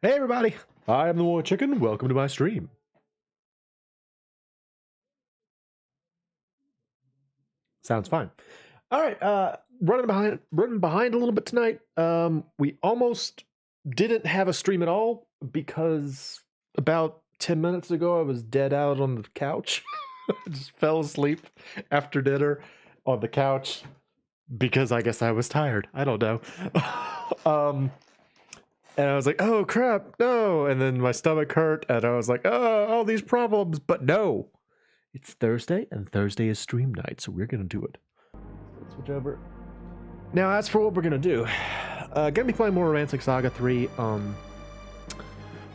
Hey everybody, I am the MoeChicken. Welcome to my stream. Sounds fine. All right, running behind a little bit tonight. We almost didn't have a stream at all because about 10 minutes ago I was dead out on the couch. I just fell asleep after dinner on the couch because I guess I was tired. I don't know. And I was like, oh crap, no. And then my stomach hurt, and I was like, oh, all these problems. But no, it's Thursday, and Thursday is stream night, so we're going to do it. Let's switch over. Now, as for what we're going to do, going to be playing more Romancing SaGa 3. A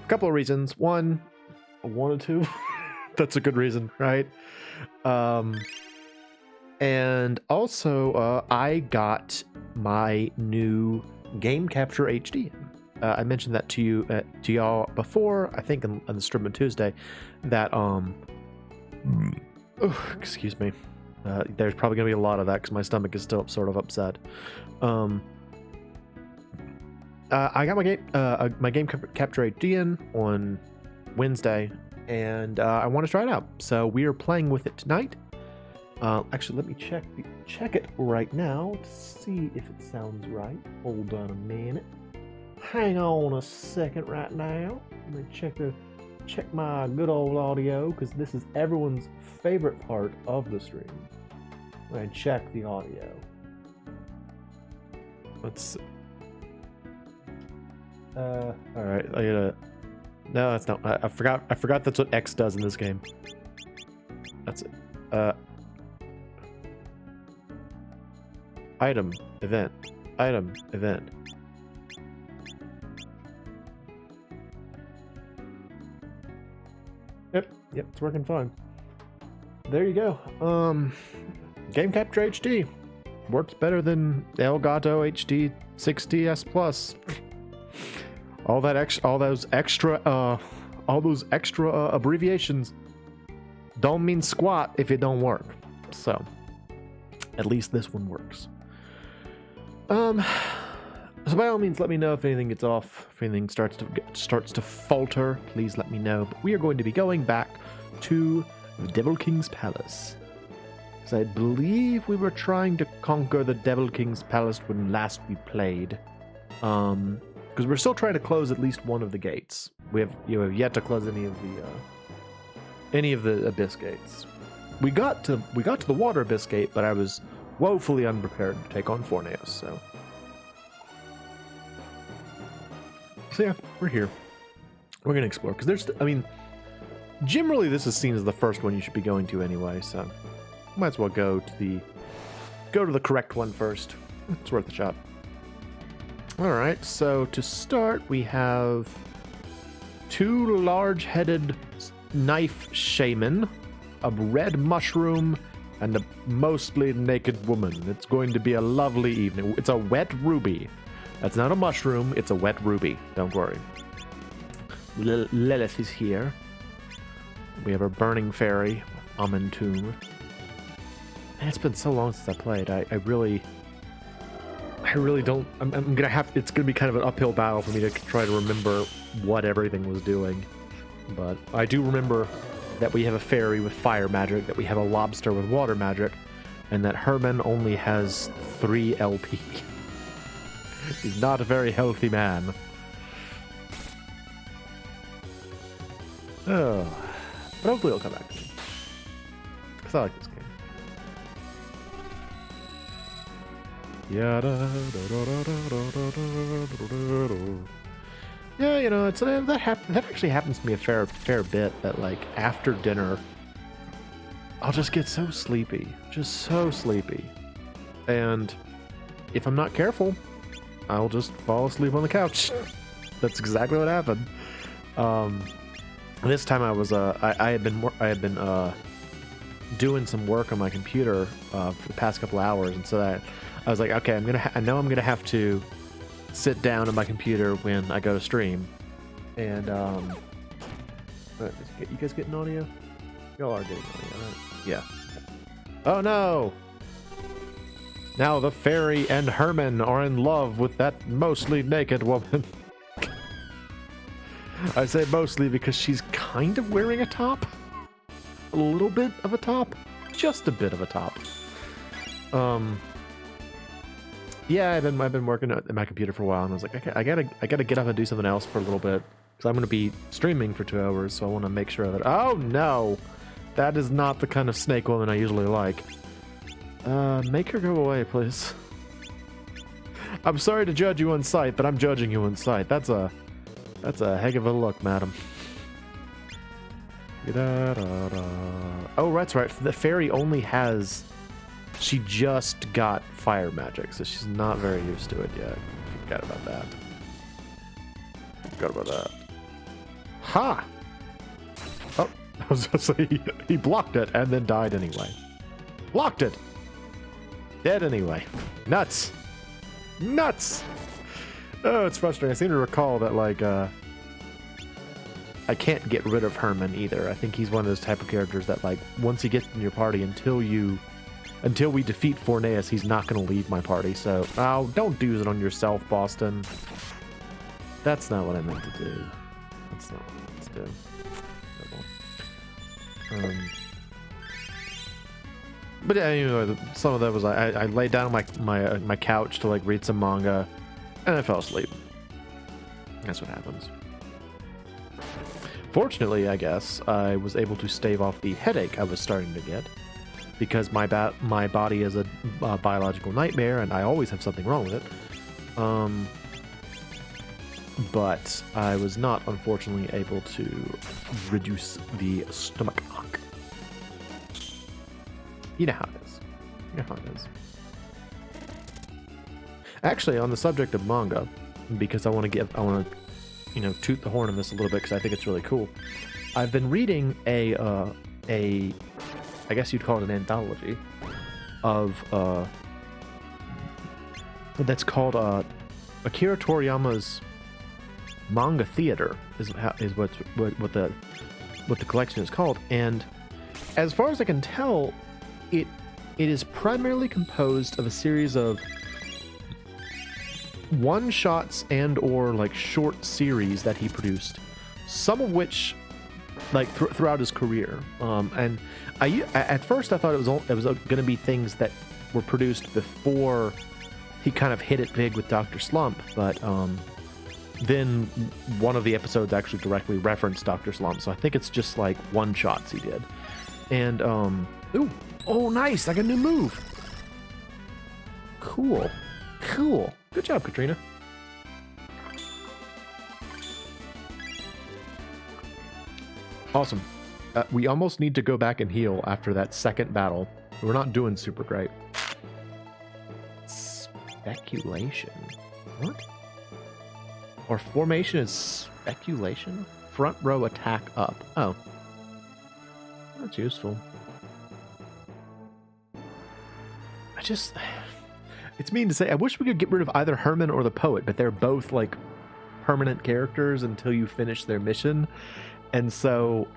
couple of reasons. One, I wanted to. That's a good reason, right? And also, I got my new Game Capture HD. I mentioned that to y'all before, I think on the stream on Tuesday, that excuse me, there's probably gonna be a lot of that because my stomach is still sort of upset. I got my game Capture HD in on Wednesday, and I want to try it out. So we are playing with it tonight. Actually, let me check it right now to see if it sounds right. Hold on a minute. Hang on a second right now. I'm gonna check my good old audio because this is everyone's favorite part of the stream. I'm gonna check the audio. Let's see. All right. I gotta. No, that's not. I forgot that's what X does in this game. That's it. Item event. Item event. Yep, it's working fine. There you go. Game Capture HD works better than Elgato HD 60s Plus. All those extra abbreviations don't mean squat if it don't work. So, at least this one works. So by all means, let me know if anything gets off, if anything starts to falter. Please let me know. But we are going to be going back to the Devil King's Palace. So I believe we were trying to conquer the Devil King's Palace when last we played. Because we're still trying to close at least one of the gates. We have yet to close any of the abyss gates. We got to the water abyss gate, but I was woefully unprepared to take on Forneos. So yeah, we're here. We're gonna explore because generally this is seen as the first one you should be going to anyway. So might as well go to the correct one first. It's worth a shot. All right. So to start, we have two large-headed knife shaman, a red mushroom, and a mostly naked woman. It's going to be a lovely evening. It's a wet ruby. That's not a mushroom, it's a wet ruby. Don't worry. Lilith is here. We have our burning fairy, Almond Tomb. Man, it's been so long since I played. I really don't. It's gonna be kind of an uphill battle for me to try to remember what everything was doing. But I do remember that we have a fairy with fire magic, that we have a lobster with water magic, and that Herman only has 3 LP. He's not a very healthy man. Oh. But hopefully he'll come back to me. Because I like this game. Yeah, that actually happens to me a fair bit, that like after dinner I'll just get so sleepy. Just so sleepy. And if I'm not careful, I'll just fall asleep on the couch. That's exactly what happened. This time I had been doing some work on my computer for the past couple hours, and so that I was like, okay, I know I'm gonna have to sit down on my computer when I go to stream, and you guys getting audio? Y'all are getting audio, right? Yeah. Oh no! Now the fairy and Herman are in love with that mostly naked woman. I say mostly because she's kind of wearing a top. A little bit of a top. Just a bit of a top. Yeah, I've been working at my computer for a while, and I was like, okay, I gotta get up and do something else for a little bit, because I'm gonna be streaming for 2 hours, so I want to make sure that. Oh no, that is not the kind of snake woman I usually like. Make her go away, please. I'm sorry to judge you on sight, but I'm judging you on sight. That's a heck of a look, madam. Oh, that's right. The fairy only has. She just got fire magic, so she's not very used to it yet. Forgot about that. Forgot about that. Ha! Oh, I was gonna say he blocked it and then died anyway. Blocked it! Dead anyway. Nuts! Nuts! Oh, it's frustrating. I seem to recall that, like, I can't get rid of Herman either. I think he's one of those type of characters that, like, once he gets in your party, until we defeat Forneus, he's not going to leave my party. So, oh, don't do it on yourself, Boston. That's not what I meant to do. That's not what I meant to do. But yeah, anyway, some of that was I laid down on my couch to, like, read some manga, and I fell asleep. That's what happens. Fortunately, I guess, I was able to stave off the headache I was starting to get, because my body is a biological nightmare, and I always have something wrong with it. But I was not, unfortunately, able to reduce the stomach ache. You know how it is. You know how it is. Actually, on the subject of manga, because I want to toot the horn on this a little bit, because I think it's really cool. I've been reading I guess you'd call it an anthology of that's called Akira Toriyama's Manga Theater is what the collection is called. And as far as I can tell, it is primarily composed of a series of one-shots and or like short series that he produced, some of which like throughout his career. And at first I thought it was going to be things that were produced before he kind of hit it big with Dr. Slump, but then one of the episodes actually directly referenced Dr. Slump, so I think it's just like one-shots he did. And oh nice, I got a new move. Cool. Good job, Katrina. Awesome. We almost need to go back and heal after that second battle. We're not doing super great. Speculation. What? Or formation is speculation? Front row attack up. Oh. That's useful. It's mean to say, I wish we could get rid of either Herman or the poet, but they're both like permanent characters until you finish their mission. And so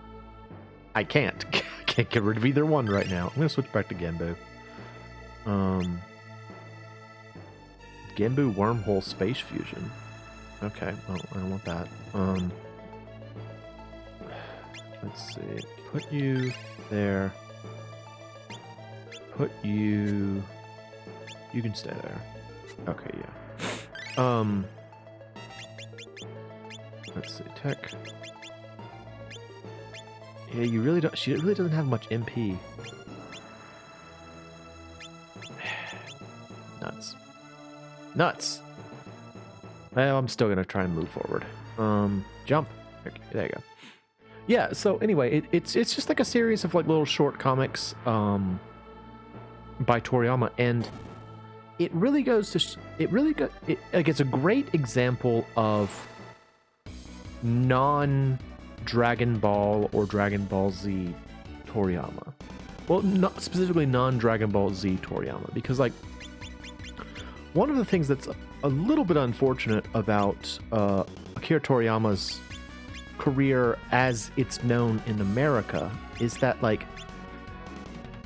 I can't get rid of either one right now. I'm going to switch back to Genbu. Genbu Wormhole Space Fusion. Okay, well, I don't want that. Let's see. Put you there. Put you... You can stay there. Okay, yeah. Let's see. Tech. Yeah, you really don't... She really doesn't have much MP. Nuts. Well, I'm still going to try and move forward. Jump. Okay, there you go. Yeah, so anyway, it's just like a series of like little short comics by Toriyama, and it really goes to... it's a great example of non-Dragon Ball or Dragon Ball Z Toriyama. Well, not specifically non-Dragon Ball Z Toriyama, because like one of the things that's a little bit unfortunate about Akira Toriyama's career as it's known in America is that like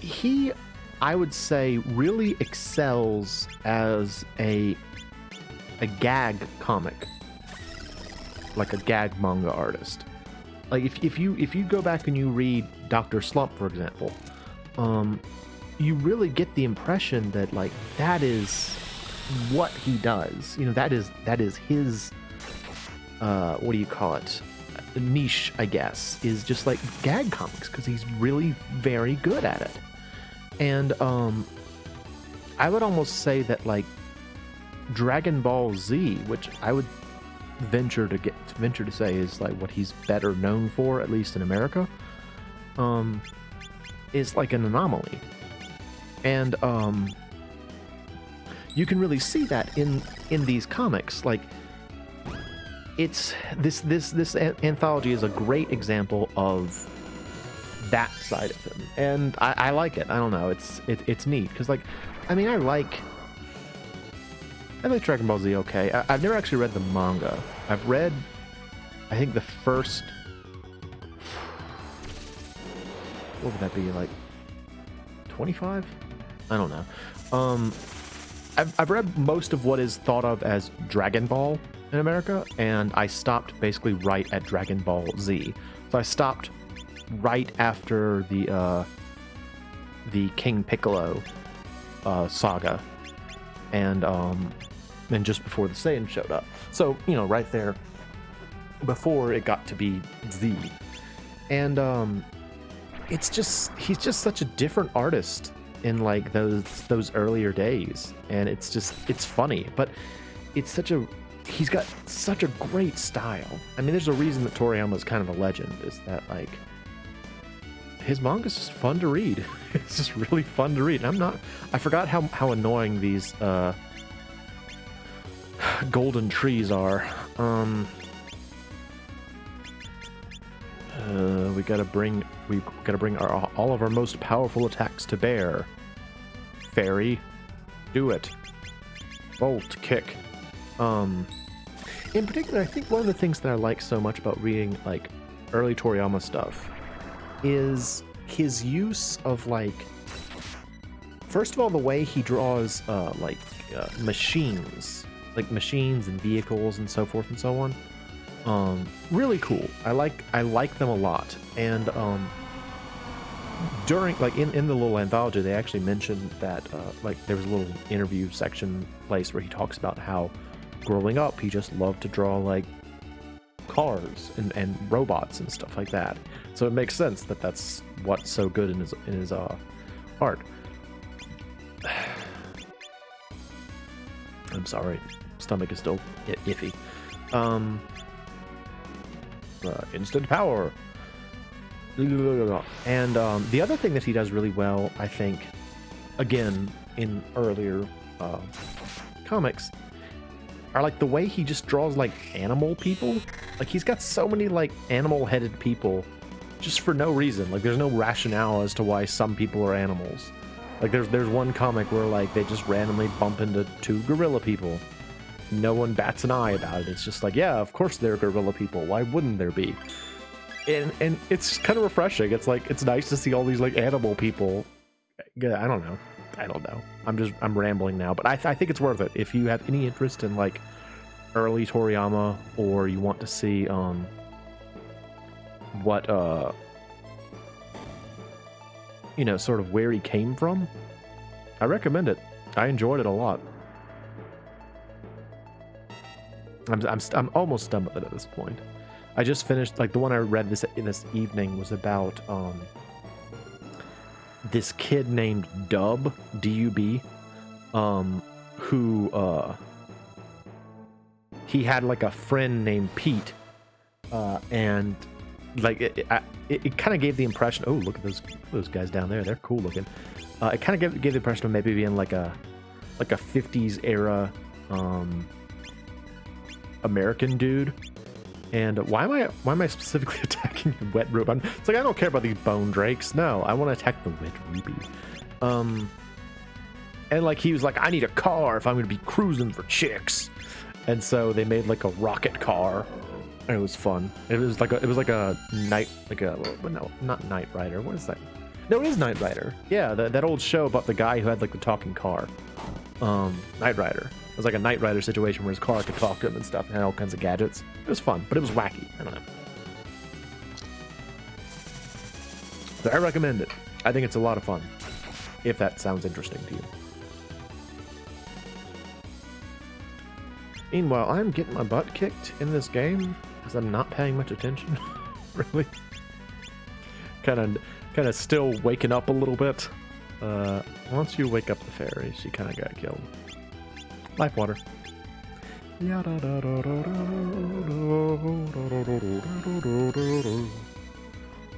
he, I would say, really excels as a gag comic like a gag manga artist. Like if you go back and you read Dr. Slump, for example, you really get the impression that like that is what he does. You know, that is his what do you call it? Niche, I guess, is just like gag comics, because he's really very good at it. And I would almost say that like Dragon Ball Z, which I would venture to say is like what he's better known for, at least in America, is like an anomaly. And you can really see that in these comics. Like, it's this anthology is a great example of that side of him, and I like it. I don't know, it's neat, because like, I mean, I like Dragon Ball Z. Okay, I've never actually read the manga. I've read, I think, the first, what would that be, like 25? I don't know. I've read most of what is thought of as Dragon Ball in America, and I stopped basically right at Dragon Ball Z. So I stopped right after the King Piccolo saga, and just before the Saiyan showed up. So, you know, right there before it got to be Z. And he's just such a different artist in like those earlier days, and it's funny, but he's got such a great style. I mean, there's a reason that Toriyama's kind of a legend, is that like his manga's just fun to read. It's just really fun to read. And I forgot how annoying these golden trees are. We gotta bring all of our most powerful attacks to bear. Fairy, do it. Bolt, kick. In particular, I think one of the things that I like so much about reading like early Toriyama stuff is his use of, like, first of all, the way he draws machines and vehicles and so forth and so on. Really cool. I like them a lot. And during, like, in the little anthology, they actually mentioned that like there was a little interview section place where he talks about how growing up he just loved to draw like cars and robots and stuff like that. So it makes sense that that's what's so good in his art. I'm sorry, stomach is still iffy. Instant power. And the other thing that he does really well, I think, again in earlier comics, are like the way he just draws like animal people. Like, he's got so many like animal headed people just for no reason. Like, there's no rationale as to why some people are animals. Like, there's one comic where like they just randomly bump into two gorilla people. No one bats an eye about it. It's just like, yeah, of course they're gorilla people. Why wouldn't there be? And it's kind of refreshing. It's like, it's nice to see all these like animal people. I don't know. I'm rambling now, but I think it's worth it if you have any interest in like early Toriyama, or you want to see what you know, sort of where he came from. I recommend it. I enjoyed it a lot. I'm almost done with it at this point. I just finished, like, the one I read this evening was about this kid named Dub, D-U-B, who he had like a friend named Pete, and like it kind of gave the impression, oh, look at those guys down there, they're cool looking. It kind of gave the impression of maybe being like a 50s era American dude. And why am I specifically attacking the wet room? It's like, I don't care about these bone drakes. No, I want to attack the wet ruby. And like, he was like, I need a car if I'm going to be cruising for chicks. And so they made like a rocket car. And it was fun. It was like a not Knight Rider. What is that? No, it is Knight Rider. Yeah, that old show about the guy who had like the talking car. Knight Rider. It was like a Knight Rider situation where his car could talk to him and stuff and had all kinds of gadgets. It was fun, but it was wacky. I don't know. So I recommend it. I think it's a lot of fun, if that sounds interesting to you. Meanwhile, I'm getting my butt kicked in this game because I'm not paying much attention. Really. Kind of still waking up a little bit. Once you wake up the fairies, you kind of got killed. Life water. A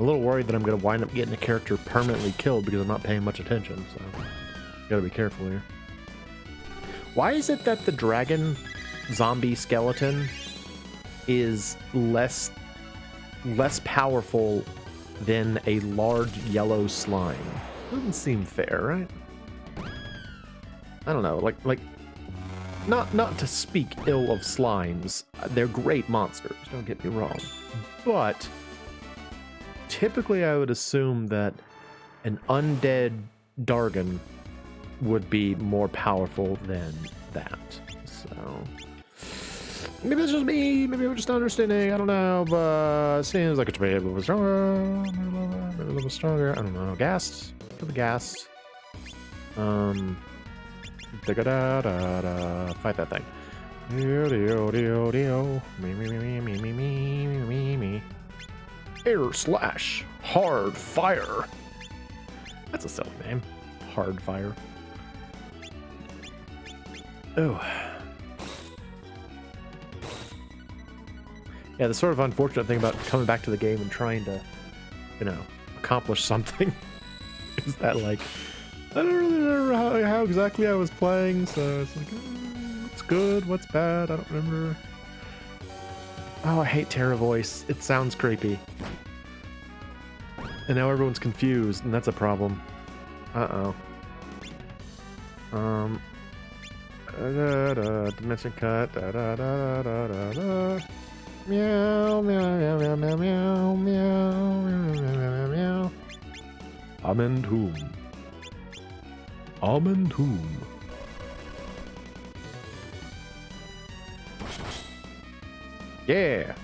little worried that I'm going to wind up getting a character permanently killed because I'm not paying much attention, so gotta be careful here. Why is it that the dragon zombie skeleton is less powerful than a large yellow slime? Doesn't seem fair, right? I don't know, like not to speak ill of slimes. They're great monsters, don't get me wrong. But typically I would assume that an undead Dargon would be more powerful than that. So maybe it's just me, maybe I'm just not understanding, I don't know, but it seems like it's maybe a little bit stronger, maybe a little bit stronger, I don't know. Gassed, for the gassed. Fight that thing. Air slash hard fire. That's a silly name. Hard fire. Oh. Yeah, the sort of unfortunate thing about coming back to the game and trying to, you know, accomplish something is that, like, I don't really remember how exactly I was playing, so it's like, what's good, what's bad, I don't remember. Oh, I hate Terra voice. It sounds creepy. And now everyone's confused, and that's a problem. Uh-oh. Dimension cut. Meow, meow, meow, meow, meow, meow, meow, meow, meow. Almond Tomb. Almond Tomb. Yeah.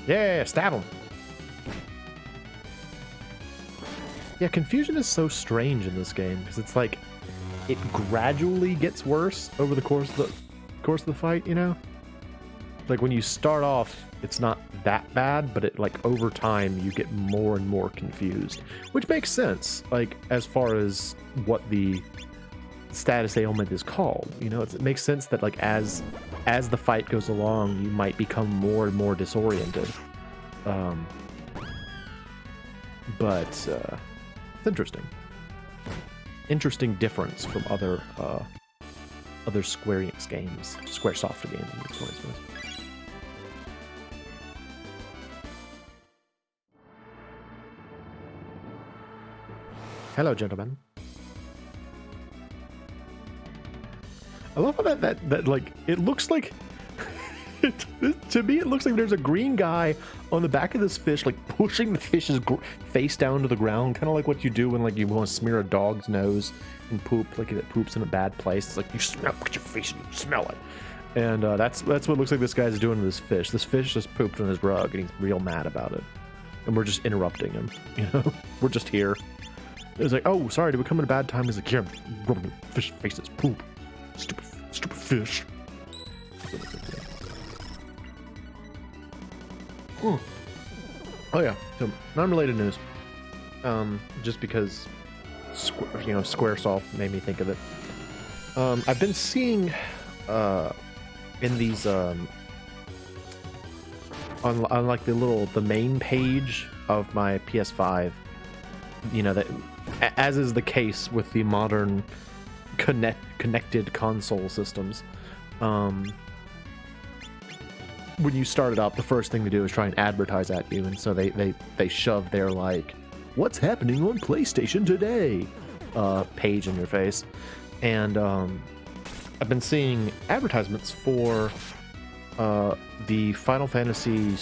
Yeah, stab him. Yeah, confusion is so strange in this game because it's like it gradually gets worse over the course of the fight, you know? Like when you start off, it's not that bad, but it, like, over time you get more and more confused, which makes sense, like, as far as what the status ailment is called, you know? It makes sense that, like, as the fight goes along, you might become more and more disoriented. But it's interesting. Interesting difference from other Square Enix games, Squaresoft games. Hello, gentlemen. I love how that like, it looks like to me it looks like there's a green guy on the back of this fish, like pushing the fish's face down to the ground, kind of like what you do when, like, you want to smear a dog's nose and poop, like it poops in a bad place. It's like you smell, put your face and you smell it, and that's what it looks like this guy's doing to this fish. This fish just pooped on his rug and he's real mad about it, and we're just interrupting him, you know. We're just here. It's like, oh, sorry, did we come at a bad time? He's like, yeah, rubbing fish faces, poop, stupid fish. Oh yeah, so non-related news. Just because, you know, Squaresoft made me think of it. I've been seeing in these on like the main page of my PS5, you know, that, as is the case with the modern connected console systems, when you start it up, the first thing to do is try and advertise at you, and so they shove their, like, what's happening on PlayStation today page in your face. And I've been seeing advertisements for the Final Fantasy,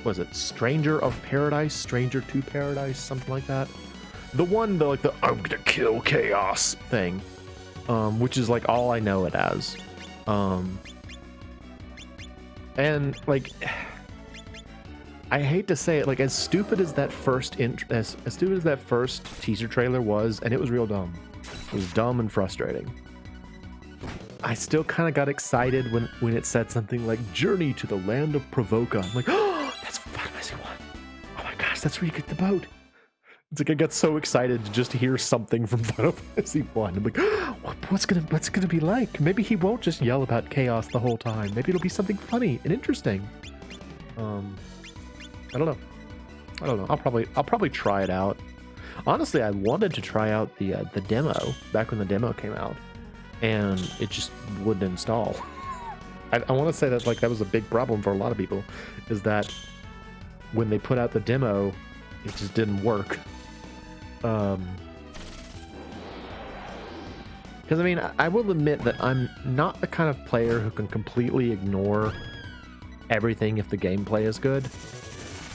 was it Stranger of Paradise, Stranger to Paradise, something like that. The one, like the I'm gonna kill chaos thing. which is like all I know it as. And like, I hate to say it, like as stupid as that first as stupid as that first teaser trailer was, and it was real dumb. It was dumb and frustrating. I still kind of got excited when it said something like "Journey to the Land of Provoca." I'm like, oh, that's Final Fantasy 1. Oh my gosh, that's where you get the boat. It's like I got so excited to just hear something from Final Fantasy 1. I'm like, oh, what's gonna be like? Maybe he won't just yell about chaos the whole time. Maybe it'll be something funny and interesting. I don't know. I'll probably try it out. Honestly, I wanted to try out the demo back when the demo came out, and it just wouldn't install. I want to say that like that was a big problem for a lot of people, is that when they put out the demo, it just didn't work. Because I mean, I will admit that I'm not the kind of player who can completely ignore everything if the gameplay is good.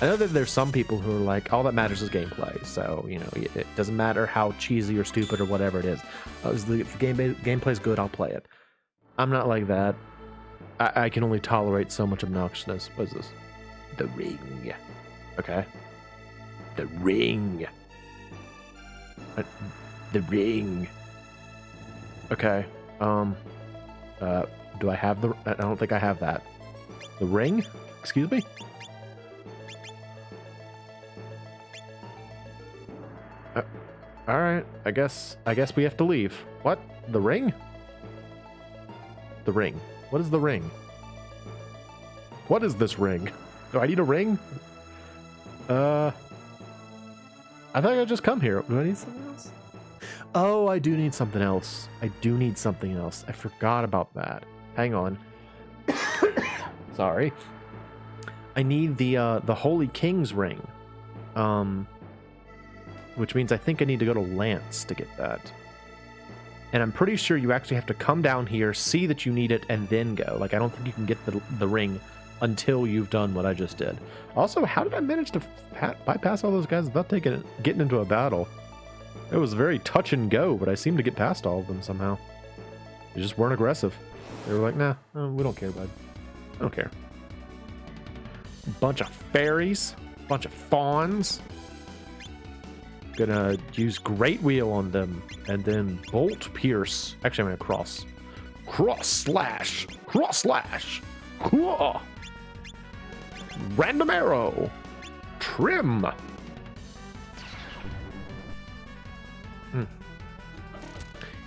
I know that there's some people who are like, all that matters is gameplay, so you know it doesn't matter how cheesy or stupid or whatever it is. If the gameplay's good, I'll play it. I'm not like that. I can only tolerate so much obnoxiousness. What is this? The ring. Okay. The ring. The ring. Okay. Do I have the? I don't think I have that. The ring? Excuse me? All right. I guess we have to leave. What? The ring? The ring. What is the ring? What is this ring? Do I need a ring? I thought I'd just come here. Do I need something else? Oh, I do need something else. I forgot about that. Hang on. Sorry. I need the Holy King's ring. Which means I think I need to go to Lance to get that. And I'm pretty sure you actually have to come down here, see that you need it, and then go. Like, I don't think you can get the ring until you've done what I just did. Also, how did I manage to bypass all those guys without getting into a battle? It was very touch and go, but I seemed to get past all of them somehow. They just weren't aggressive. They were like, nah, we don't care, bud. I don't care. Bunch of fairies. Bunch of fawns. Gonna use Great Wheel on them, and then Bolt Pierce. Actually, I'm gonna Cross Slash. Cool. Random Arrow. Trim.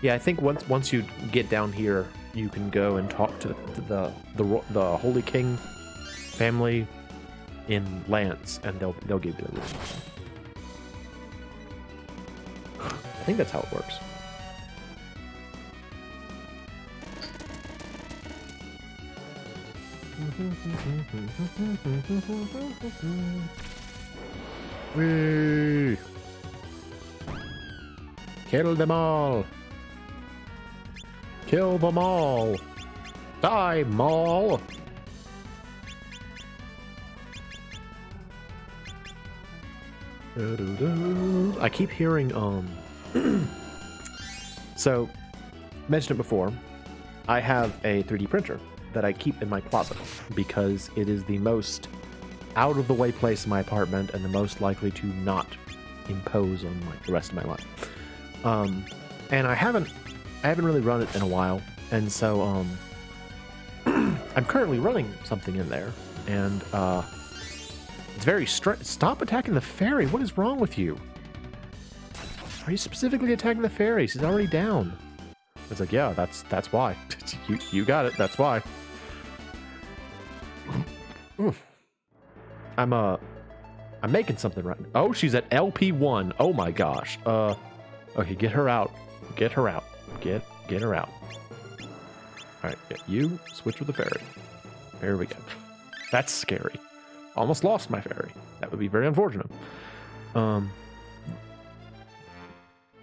Yeah, I think once you get down here, you can go and talk to the Holy King family in Lance, and they'll give you the ring. I think that's how it works. Whee! Kill them all! Kill them all! Die, Maul! I keep hearing, so, mentioned it before, I have a 3D printer that I keep in my closet because it is the most out of the way place in my apartment and the most likely to not impose on like the rest of my life. And I haven't really run it in a while, and so I'm currently running something in there, and it's very stop attacking the fairy. What is wrong with you? Are you specifically attacking the fairy? She's already down. It's like, yeah, that's why. you got it. That's why. I'm making something right now. Oh, she's at LP1. Oh my gosh. Okay, get her out. Get her out. Get her out. All right, you switch with the fairy. There we go. That's scary. Almost lost my fairy. That would be very unfortunate.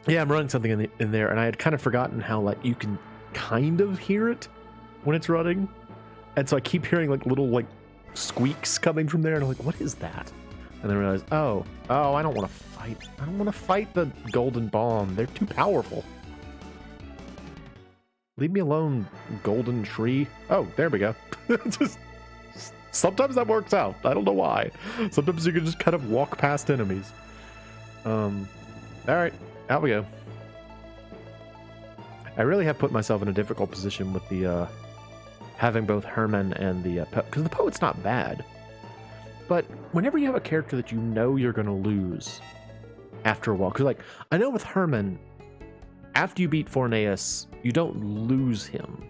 Yeah, I'm running something in there, and I had kind of forgotten how like you can kind of hear it when it's running, and so I keep hearing like little like squeaks coming from there, and I'm like, what is that? And then I realized, oh, I don't want to fight. I don't want to fight the golden bomb. They're too powerful. Leave me alone, golden tree. Oh, there we go. Just sometimes that works out. I don't know why. Sometimes you can just kind of walk past enemies. All right, out we go. I really have put myself in a difficult position with the having both Herman and the because the poet's not bad, but whenever you have a character that you know you're gonna lose after a while, because like I know with Herman, after you beat Forneus, you don't lose him.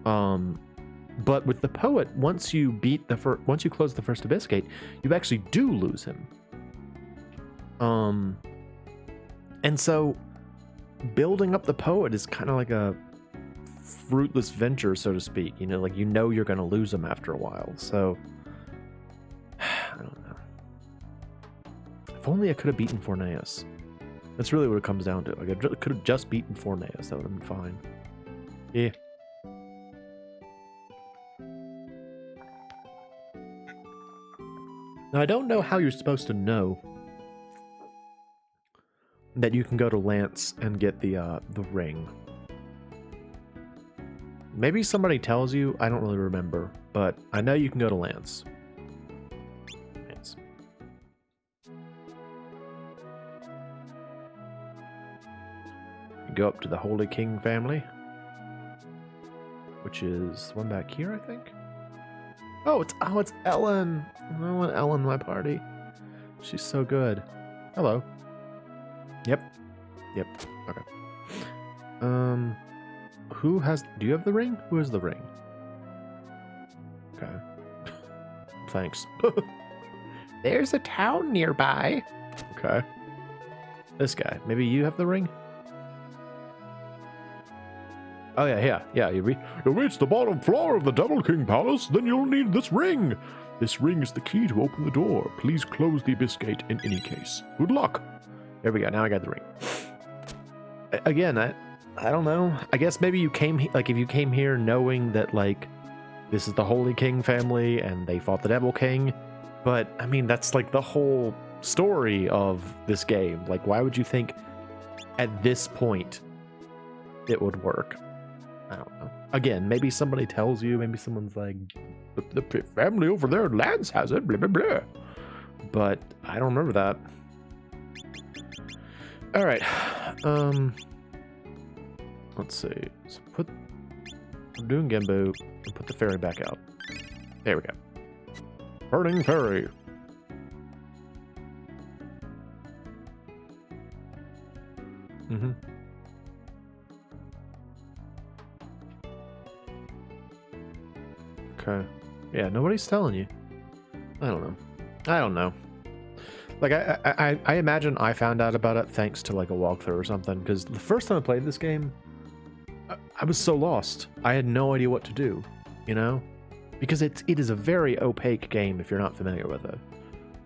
But with the poet, once you beat the once you close the first Abyss Gate, you actually do lose him. And so building up the poet is kind of like a fruitless venture, so to speak. You know, like you know you're going to lose him after a while. So I don't know. If only I could have beaten Forneus. That's really what it comes down to. Like I could have just beaten Forneus. That would have been fine. Yeah. Now I don't know how you're supposed to know that you can go to Lance and get the ring. Maybe somebody tells you. I don't really remember, but I know you can go to Lance. Lance. You go up to the Holy King family, which is one back here, I think. Oh, it's Ellen. I want Ellen in my party. She's so good. Hello. Yep. Okay. Who has? Do you have the ring? Who has the ring? Okay. Thanks. There's a town nearby. Okay. This guy. Maybe you have the ring? Oh yeah. You reach the bottom floor of the Devil King Palace, then you'll need this ring. This ring is the key to open the door. Please close the Abyss Gate in any case. Good luck. There we go. Now I got the ring. Again, I don't know. I guess maybe you came like if you came here knowing that like this is the Holy King family and they fought the Devil King, but I mean that's like the whole story of this game. Like why would you think at this point it would work? I don't know. Again, maybe somebody tells you, maybe someone's like, the family over there, Lance has it, blah, blah, blah. But I don't remember that. All right. Let's see. So I'm doing Gembu and put the ferry back out. There we go. Burning ferry. Mm-hmm. Okay. Yeah, nobody's telling you. I don't know. Like, I imagine I found out about it thanks to, like, a walkthrough or something, because the first time I played this game, I was so lost. I had no idea what to do, you know? Because it is a very opaque game if you're not familiar with it.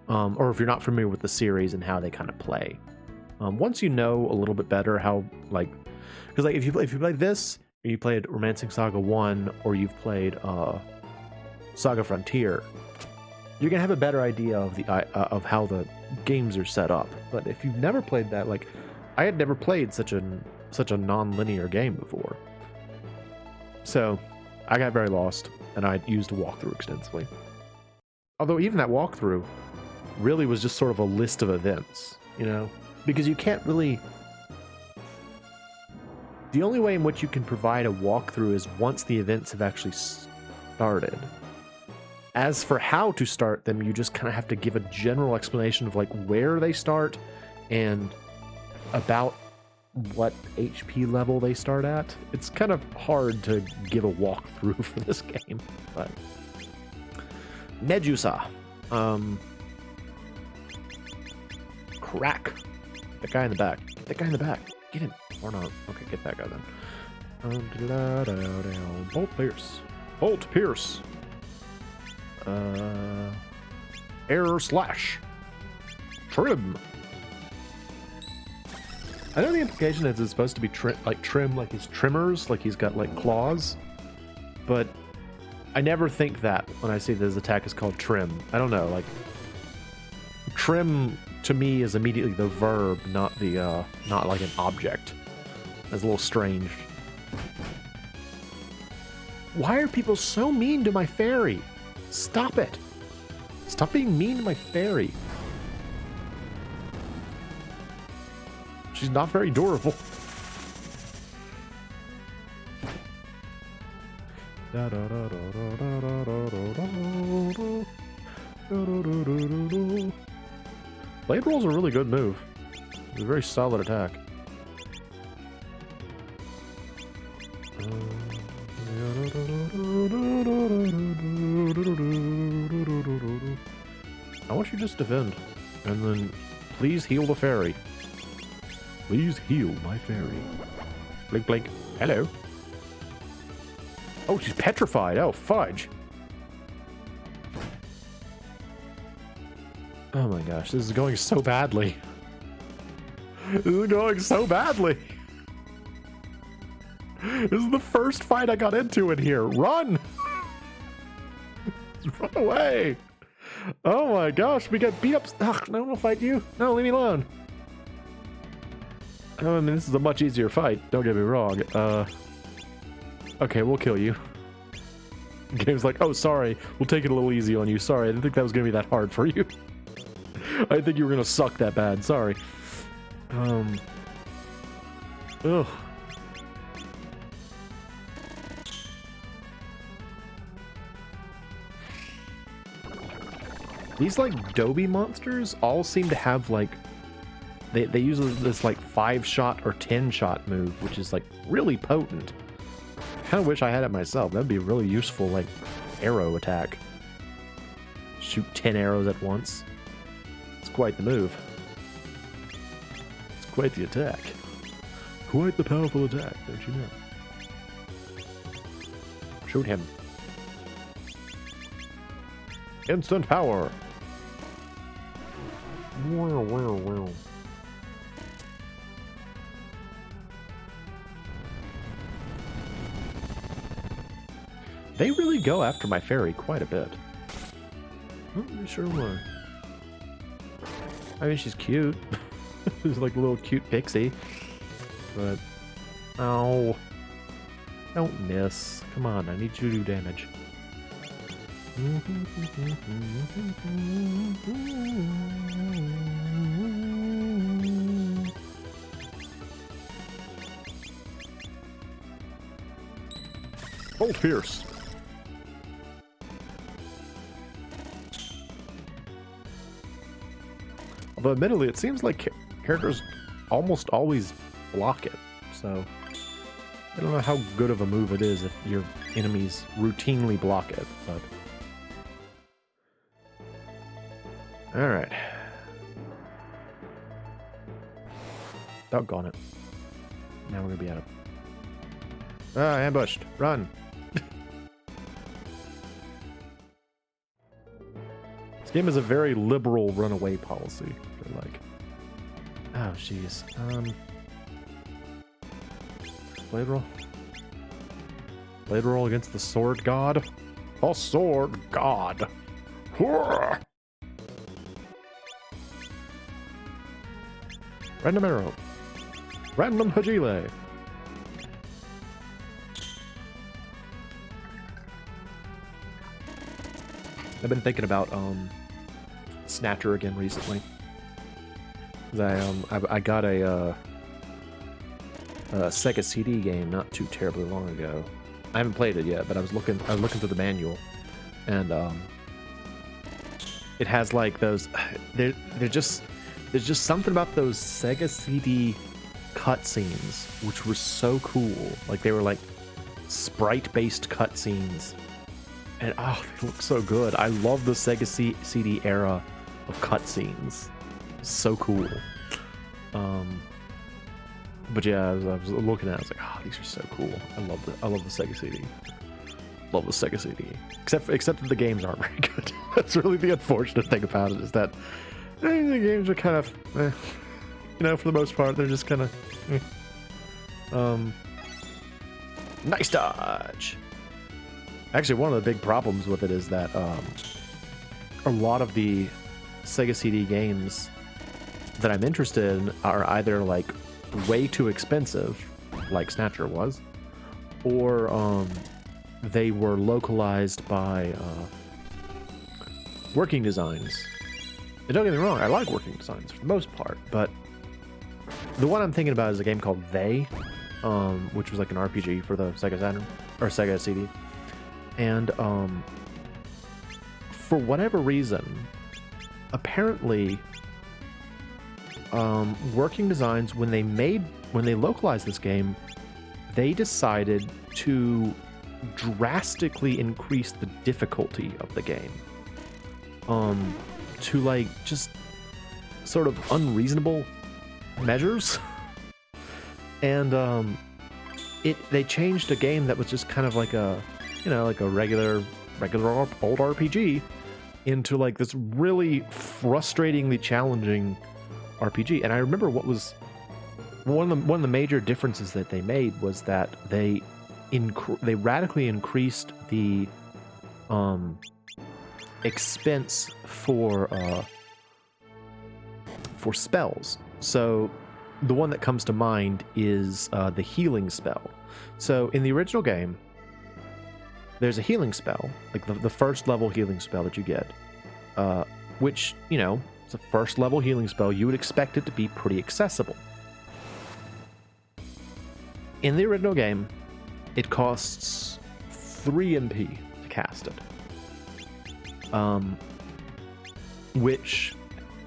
Or if you're not familiar with the series and how they kind of play. Once you know a little bit better how, like... Because, like, if you played this, or you played Romancing SaGa 1, or you've played Saga Frontier, you're gonna have a better idea of how the games are set up. But if you've never played that, like I had never played such a non-linear game before, so I got very lost, and I used a walkthrough extensively. Although even that walkthrough really was just sort of a list of events, you know, because you can't really. The only way in which you can provide a walkthrough is once the events have actually started. As for how to start them, you just kind of have to give a general explanation of like where they start and about what HP level they start at. It's kind of hard to give a walkthrough for this game, but Medusa, crack. That guy in the back. Get that guy in the back. Get him or not? Okay, get that guy then. Bolt Pierce. Bolt Pierce. Air slash. Trim. I know the implication is it's supposed to be trim like his trimmers, like he's got like claws, but I never think that when I see that his attack is called trim. I don't know, like trim to me is immediately the verb, not the not like an object. That's a little strange. Why are people so mean to my fairy? Stop it. Stop being mean to my fairy. She's not very durable. Blade Roll's a really good move. It's a very solid attack. I want you to just defend, and then please heal the fairy. Please heal my fairy. Blink, blink. Hello. Oh, she's petrified. Oh, fudge. Oh my gosh, this is going so badly. This is going so badly. This is the first fight I got into in here. Run! Run away! Oh my gosh, we got beat up. Ugh, no, I'll fight you. No, leave me alone. I mean, this is a much easier fight. Don't get me wrong. Okay, we'll kill you. The game's like, oh, sorry. We'll take it a little easy on you. Sorry, I didn't think that was going to be that hard for you. I didn't think you were going to suck that bad. Sorry. Ugh. These, like, Dobby monsters all seem to have, like... They use this, like, 5-shot or 10-shot move, which is, like, really potent. I kind of wish I had it myself. That'd be a really useful, like, arrow attack. Shoot 10 arrows at once. It's quite the move. It's quite the attack. Quite the powerful attack, don't you know? Shoot him. Instant power. Wow, wow, wow. They really go after my fairy quite a bit. Not really sure why. I mean, she's cute. She's like a little cute pixie. But... Oh. Don't miss. Come on, I need you to do damage. Bolt Fierce. Although admittedly, it seems like characters almost always block it, so I don't know how good of a move it is if your enemies routinely block it, but... Alright. Doggone it. Now we're gonna be out of... Ah, ambushed. Run. This game is a very liberal runaway policy. They're like... Oh, jeez. Blade roll? Blade roll against the sword god? Oh, sword god! Random arrow. Random Hajile. I've been thinking about Snatcher again recently. I got a Sega CD game not too terribly long ago. I haven't played it yet, but I was looking through the manual, and it has like those. There's just something about those Sega CD cutscenes which were so cool. Like they were like sprite-based cutscenes, and oh, they look so good. I love the Sega CD era of cutscenes. So cool. But yeah, I was looking at it, I was like, oh, these are so cool. I love the Sega CD. Love the Sega CD. Except that the games aren't very good. That's really the unfortunate thing about it, is that the games are kind of, you know, for the most part, they're just kind of, nice dodge. Actually, one of the big problems with it is that a lot of the Sega CD games that I'm interested in are either like way too expensive, like Snatcher was, or they were localized by working designs. And don't get me wrong, I like working designs for the most part, but the one I'm thinking about is a game called They, which was like an RPG for the Sega Saturn or Sega CD. And for whatever reason, apparently working designs, when they localized this game, they decided to drastically increase the difficulty of the game to like just sort of unreasonable measures. And they changed a game that was just kind of like a, you know, like a regular old RPG into like this really frustratingly challenging RPG. And I remember what was one of the major differences that they made was that they radically increased the expense for spells. So the one that comes to mind is the healing spell. So in the original game, there's a healing spell, like the first level healing spell that you get, which, you know, it's a first level healing spell. You would expect it to be pretty accessible. In the original game, it costs 3 MP to cast it. Which,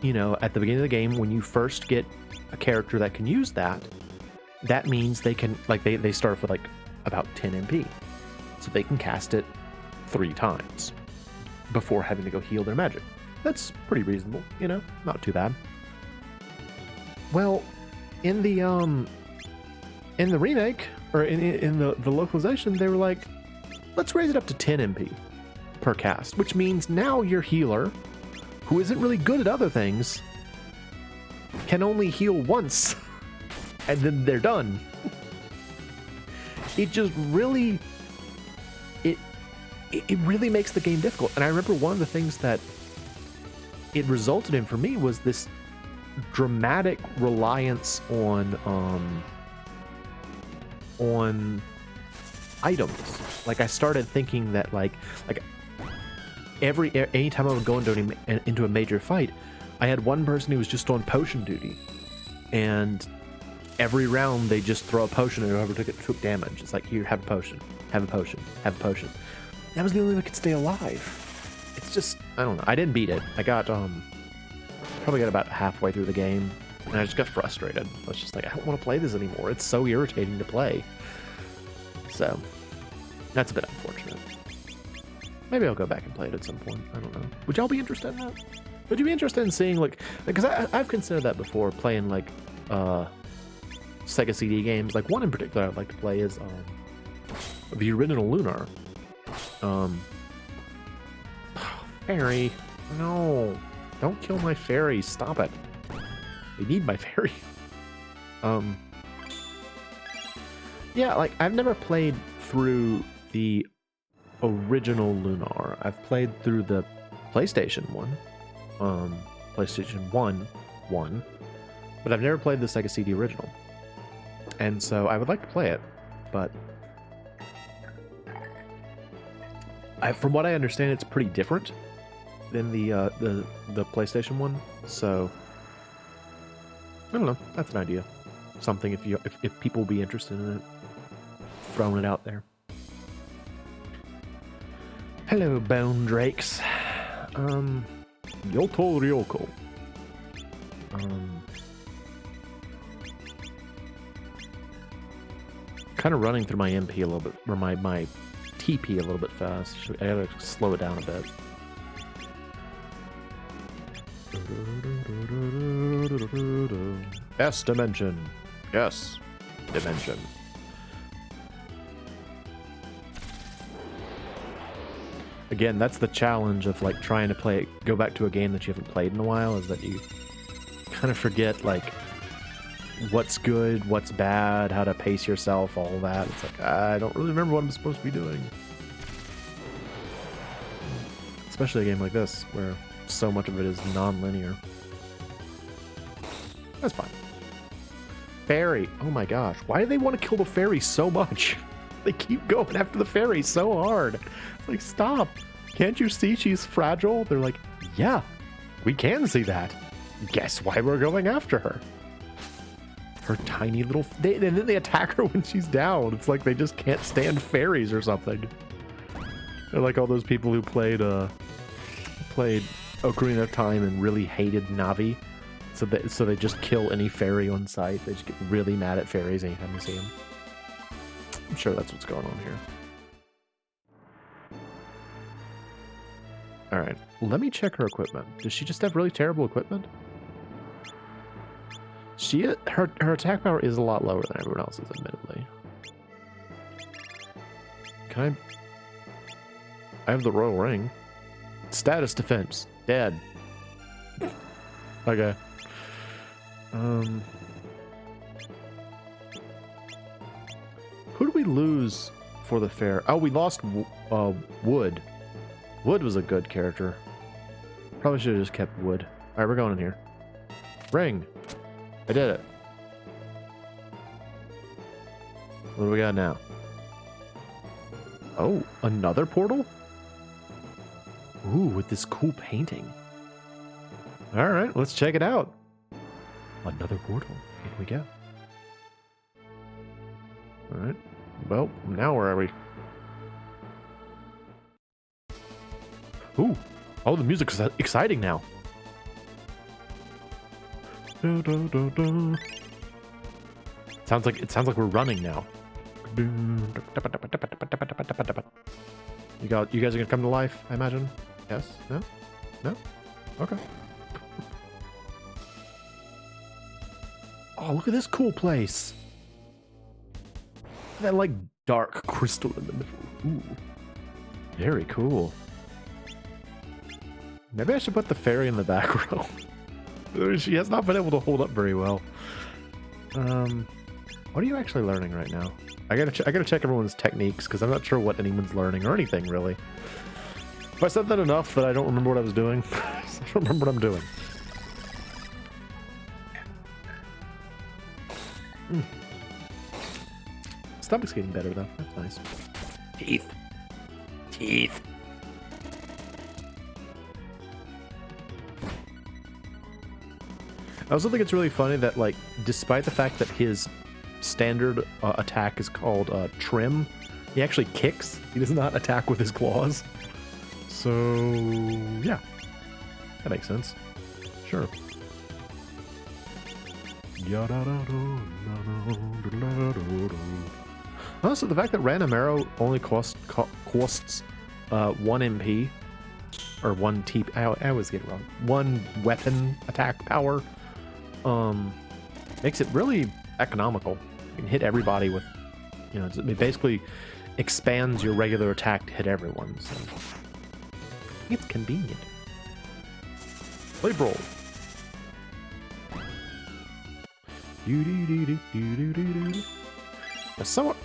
you know, at the beginning of the game, when you first get a character that can use that, that means they can, like, they start with like about 10 MP. So they can cast it 3 times before having to go heal their magic. That's pretty reasonable, you know, not too bad. Well, in the remake, or in the localization, they were like, let's raise it up to 10 MP per cast, which means now your healer, who isn't really good at other things, can only heal once, and then they're done. It just really, it really makes the game difficult. And I remember one of the things that it resulted in for me was this dramatic reliance on items. Like, I started thinking that like anytime I would go into a major fight, I had one person who was just on potion duty, and every round they just throw a potion and whoever took damage. It's like, here, have a potion, have a potion, have a potion. That was the only way I could stay alive. It's just, I don't know. I didn't beat it. I got probably got about halfway through the game, and I just got frustrated. I was just like, I don't want to play this anymore. It's so irritating to play. So that's a bit unfortunate. Maybe I'll go back and play it at some point. I don't know. Would y'all be interested in that? Would you be interested in seeing, like, because I've considered that before, playing like Sega CD games. Like, one in particular I'd like to play is the original Lunar. Fairy, no, don't kill my fairy. Stop it. I need my fairy. Yeah, like, I've never played through the original Lunar. I've played through the PlayStation one, PlayStation 1, but I've never played the Sega CD original. And so I would like to play it, but from what I understand, it's pretty different than the PlayStation one. So I don't know. That's an idea. Something if people will be interested in it, throwing it out there. Hello, Bone Drakes. Yoto Ryoko. Kind of running through my MP a little bit, or my TP a little bit fast. I gotta slow it down a bit. S dimension. Yes, dimension. Again, that's the challenge of like trying to go back to a game that you haven't played in a while, is that you kind of forget like what's good, what's bad, how to pace yourself, all that. It's like, I don't really remember what I'm supposed to be doing. Especially a game like this, where so much of it is non-linear. That's fine. Fairy. Oh my gosh. Why do they want to kill the fairy so much? They keep going after the fairy so hard. Like, stop. Can't you see she's fragile? They're like, yeah, we can see that. Guess why we're going after her. Her tiny little... and then they attack her when she's down. It's like they just can't stand fairies or something. They're like all those people who played Ocarina of Time and really hated Navi. So they just kill any fairy on sight. They just get really mad at fairies anytime they see them. I'm sure that's what's going on here. Alright, let me check her equipment. Does she just have really terrible equipment? Her attack power is a lot lower than everyone else's, admittedly. Can I have the royal ring. Status defense. Dead. Okay. Who did we lose for the fair? Oh, we lost Wood. Wood was a good character. Probably should have just kept Wood. Alright, we're going in here. Ring. I did it. What do we got now? Oh, another portal? Ooh, with this cool painting. Alright, let's check it out. Another portal. Here we go. Alright. Well, now where are we? Ooh. Oh, the music's exciting now. Da, da, da, da. It sounds like we're running now. You guys are gonna come to life, I imagine? Yes? No? No? Okay. Oh, look at this cool place. That like dark crystal in the middle. Ooh. Very cool. Maybe I should put the fairy in the back row. She has not been able to hold up very well. What are you actually learning right now? I gotta check everyone's techniques because I'm not sure what anyone's learning or anything really. If I said that enough that I don't remember what I was doing, I don't remember what I'm doing. Stomach's getting better though. That's nice. Teeth. Teeth. I also think it's really funny that, like, despite the fact that his standard attack is called Trim, he actually kicks. He does not attack with his claws. So, yeah. That makes sense. Sure. Also, the fact that random arrow only costs 1 MP, or 1 TP, I always get it wrong, 1 weapon attack power, makes it really economical. You can hit everybody with, you know, it basically expands your regular attack to hit everyone, so it's convenient. Play brawl.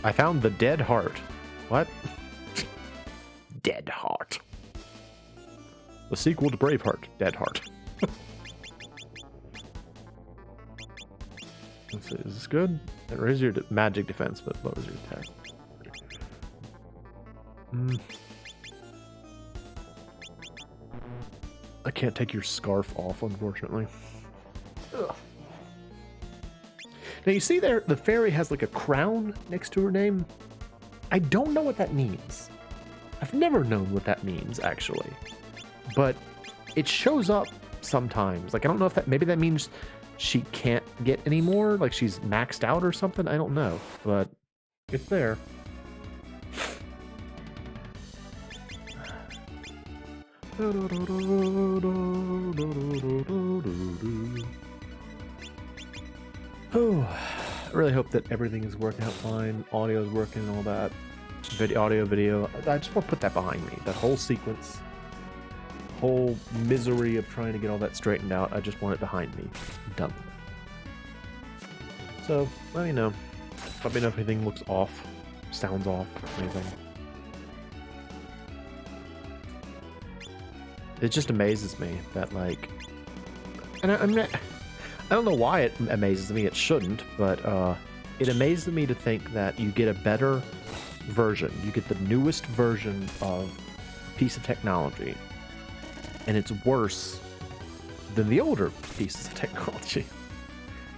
I found the dead heart. What? Dead heart. The sequel to Braveheart. Dead heart. Let's see, is this good? It raises your magic defense, but lowers your attack. I can't take your scarf off, unfortunately. Ugh. Now you see there, the fairy has like a crown next to her name. I don't know what that means. I've never known what that means, actually. But it shows up sometimes. Like, I don't know if that, maybe that means she can't get any more, like she's maxed out or something. I don't know, but it's there. Oh, I really hope that everything is working out fine. Audio is working and all that. Video. I just want to put that behind me. That whole sequence. Whole misery of trying to get all that straightened out. I just want it behind me. I'm done with it. So, let me know. Let me know if anything looks off. Sounds off. Anything. It just amazes me that, like... And I don't know why it amazes me. It shouldn't, but it amazes me to think that you get a better version. You get the newest version of a piece of technology, and it's worse than the older pieces of technology.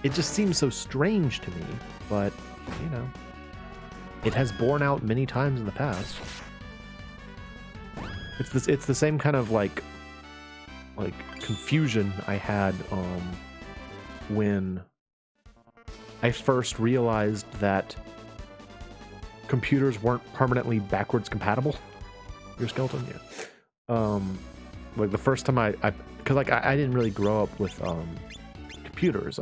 It just seems so strange to me, but, you know, it has borne out many times in the past. It's the same kind of like confusion I had when I first realized that computers weren't permanently backwards compatible. Your skeleton, yeah. Like the first time because like I didn't really grow up with computers.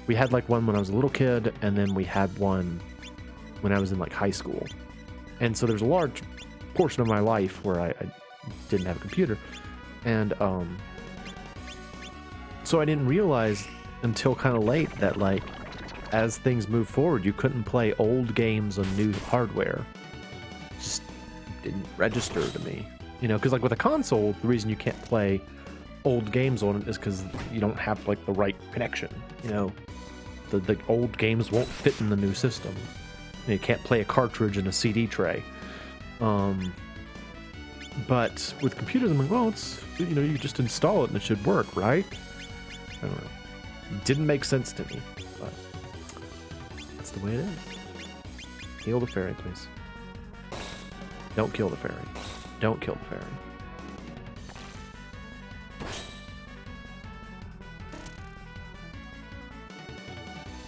We had like one when I was a little kid, and then we had one when I was in like high school, and so there's a large portion of my life where I didn't have a computer, and so I didn't realize until kind of late that like as things move forward, you couldn't play old games on new hardware. It just didn't register to me, you know, because like with a console, the reason you can't play old games on it is because you don't have like the right connection, you know. The old games won't fit in the new system. You can't play a cartridge in a CD tray. But with computers, I'm like, well, it's, you know, you just install it and it should work, right? I don't know. It didn't make sense to me, but that's the way it is. Heal the fairy, please. Don't kill the fairy. Don't kill the fairy.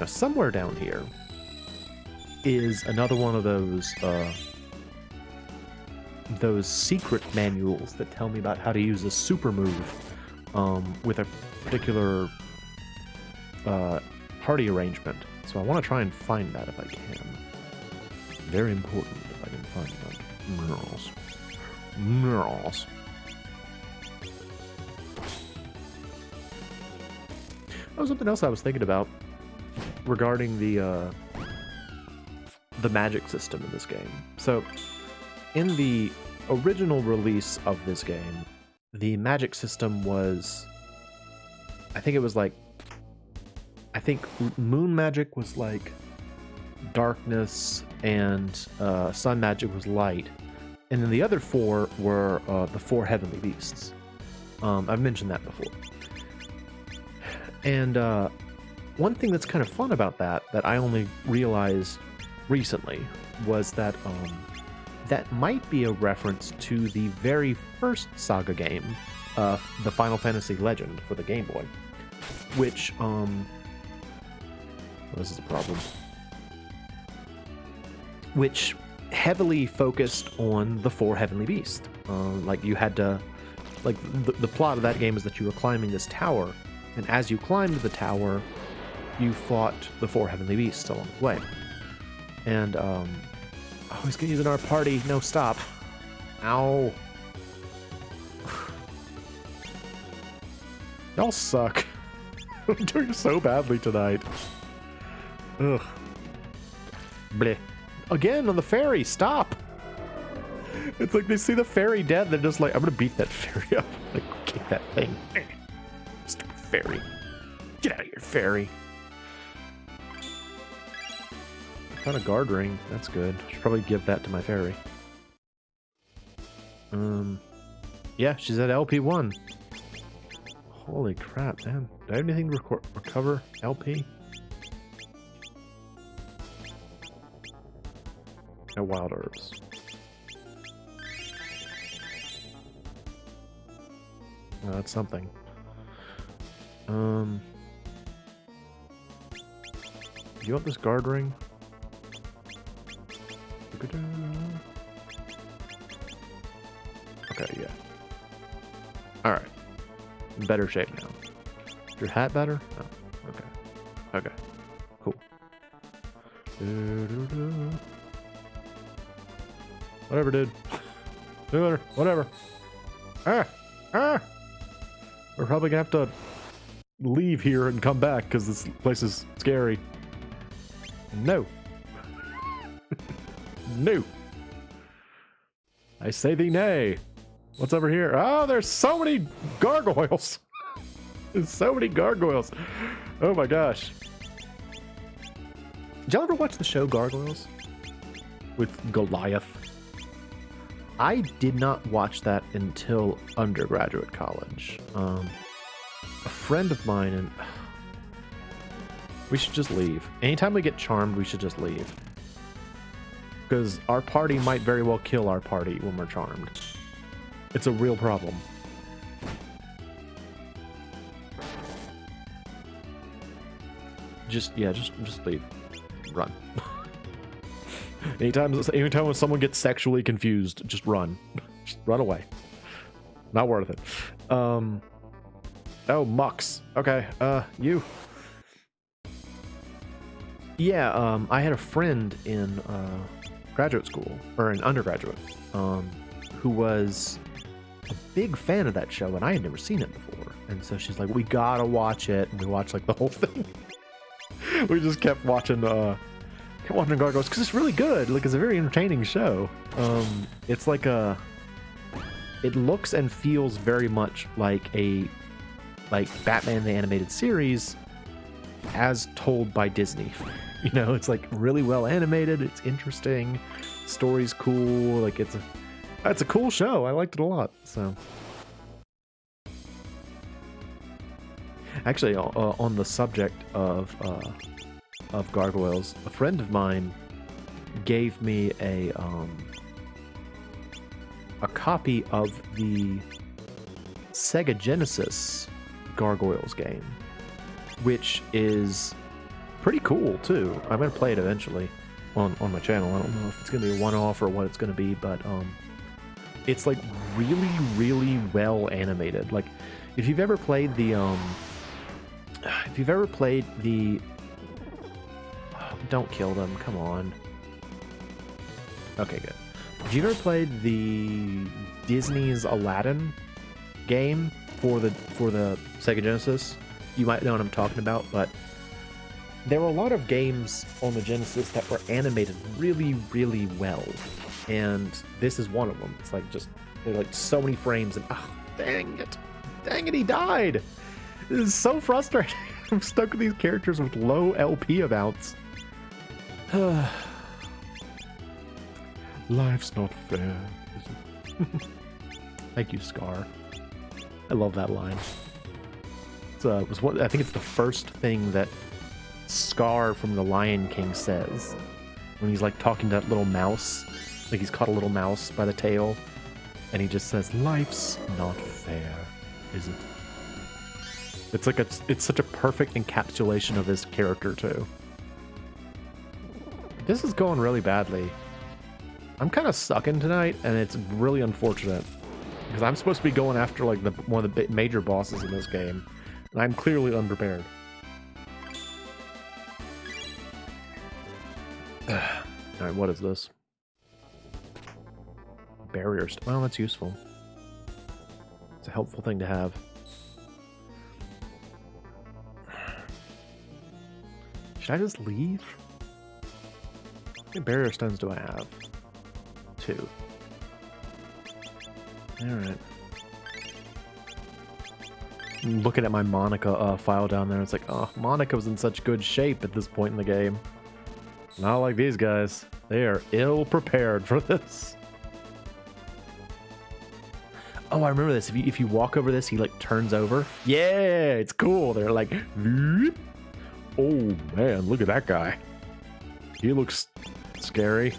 Now, somewhere down here is another one of those secret manuals that tell me about how to use a super move with a particular party arrangement. So I want to try and find that if I can. Very important if I can find that. Minerals. Minerals. Oh, something else I was thinking about regarding the magic system in this game. So, in the original release of this game, the magic system was, I think moon magic was like darkness, and sun magic was light, and then the other four were the four heavenly beasts. I've mentioned that before. And one thing that's kind of fun about that I only realized recently was that that might be a reference to the very first Saga game, the Final Fantasy Legend for the Game Boy, which well, this is a problem, which heavily focused on the four heavenly beasts. Like you had to, like the plot of that game is that you were climbing this tower, and as you climbed the tower, you fought the four heavenly beasts along the way. And oh, he's gonna use in our party. No, stop. Ow. Y'all suck. I'm doing so badly tonight. Ugh. Bleh. Again on the ferry. Stop. It's like they see the fairy dead. They're just like, I'm gonna beat that fairy up. Like, kick that thing. Stupid fairy. Get out of here, fairy. Found a guard ring. That's good. I should probably give that to my fairy. Yeah, she's at LP1. Holy crap, man. Do I have anything to recover LP? No wild herbs. Well, that's something. You want this guard ring? Okay, yeah. Alright. In better shape now. Is your hat better? Oh, okay. Okay. Cool. Whatever, dude. Whatever. Ah! We're probably gonna have to leave here and come back because this place is scary. No. No. I say thee nay. What's over here? Oh, there's so many gargoyles. There's so many gargoyles. Oh my gosh. Did y'all ever watch the show Gargoyles? with Goliath. I did not watch that until undergraduate college. A friend of mine, and we should just leave. Anytime we get charmed, we should just leave. Because our party might very well kill our party when we're charmed. It's a real problem. Just leave. Run. Anytime when someone gets sexually confused, just run. Just run away. Not worth it. Oh, Mux. Okay, you. Yeah, I had a friend in graduate school, or an undergraduate, who was a big fan of that show, and I had never seen it before. And so she's like, we gotta watch it. And we watched like the whole thing. We just kept watching Gargoyles because it's really good. Like, it's a very entertaining show. It's like it looks and feels very much like Batman the Animated Series as told by Disney. You know, it's like really well animated. It's interesting. Story's cool. Like, it's a cool show. I liked it a lot. So, actually, on the subject of Gargoyles, a friend of mine gave me a copy of the Sega Genesis Gargoyles game, which is pretty cool too. I'm gonna play it eventually on my channel. I don't know if it's gonna be a one-off or what it's gonna be, but it's like really well animated. Like, if you've ever played the don't kill them, come on. Okay, good. Have you ever played the Disney's Aladdin game for the Sega Genesis? You might know what I'm talking about, but there were a lot of games on the Genesis that were animated really well, and this is one of them. It's like they're like so many frames, and dang it, he died. This is so frustrating. I'm stuck with these characters with low LP amounts. Life's not fair, is it? Thank you, Scar. I love that line. I think it's the first thing that Scar from The Lion King says when he's like talking to that little mouse. Like, he's caught a little mouse by the tail, and he just says, "Life's not fair, is it?" It's like it's such a perfect encapsulation of his character too. This is going really badly. I'm kind of sucking tonight, and it's really unfortunate because I'm supposed to be going after like one of the major bosses in this game, and I'm clearly unprepared. All right, what is this? Barriers. Well, that's useful. It's a helpful thing to have. Should I just leave? How many barrier stones do I have? 2. Alright. Looking at my Monica file down there, it's like, oh, Monica was in such good shape at this point in the game. Not like these guys. They are ill prepared for this. Oh, I remember this. If you walk over this, he like turns over. Yeah, it's cool. They're like, oh man, look at that guy. He looks scary.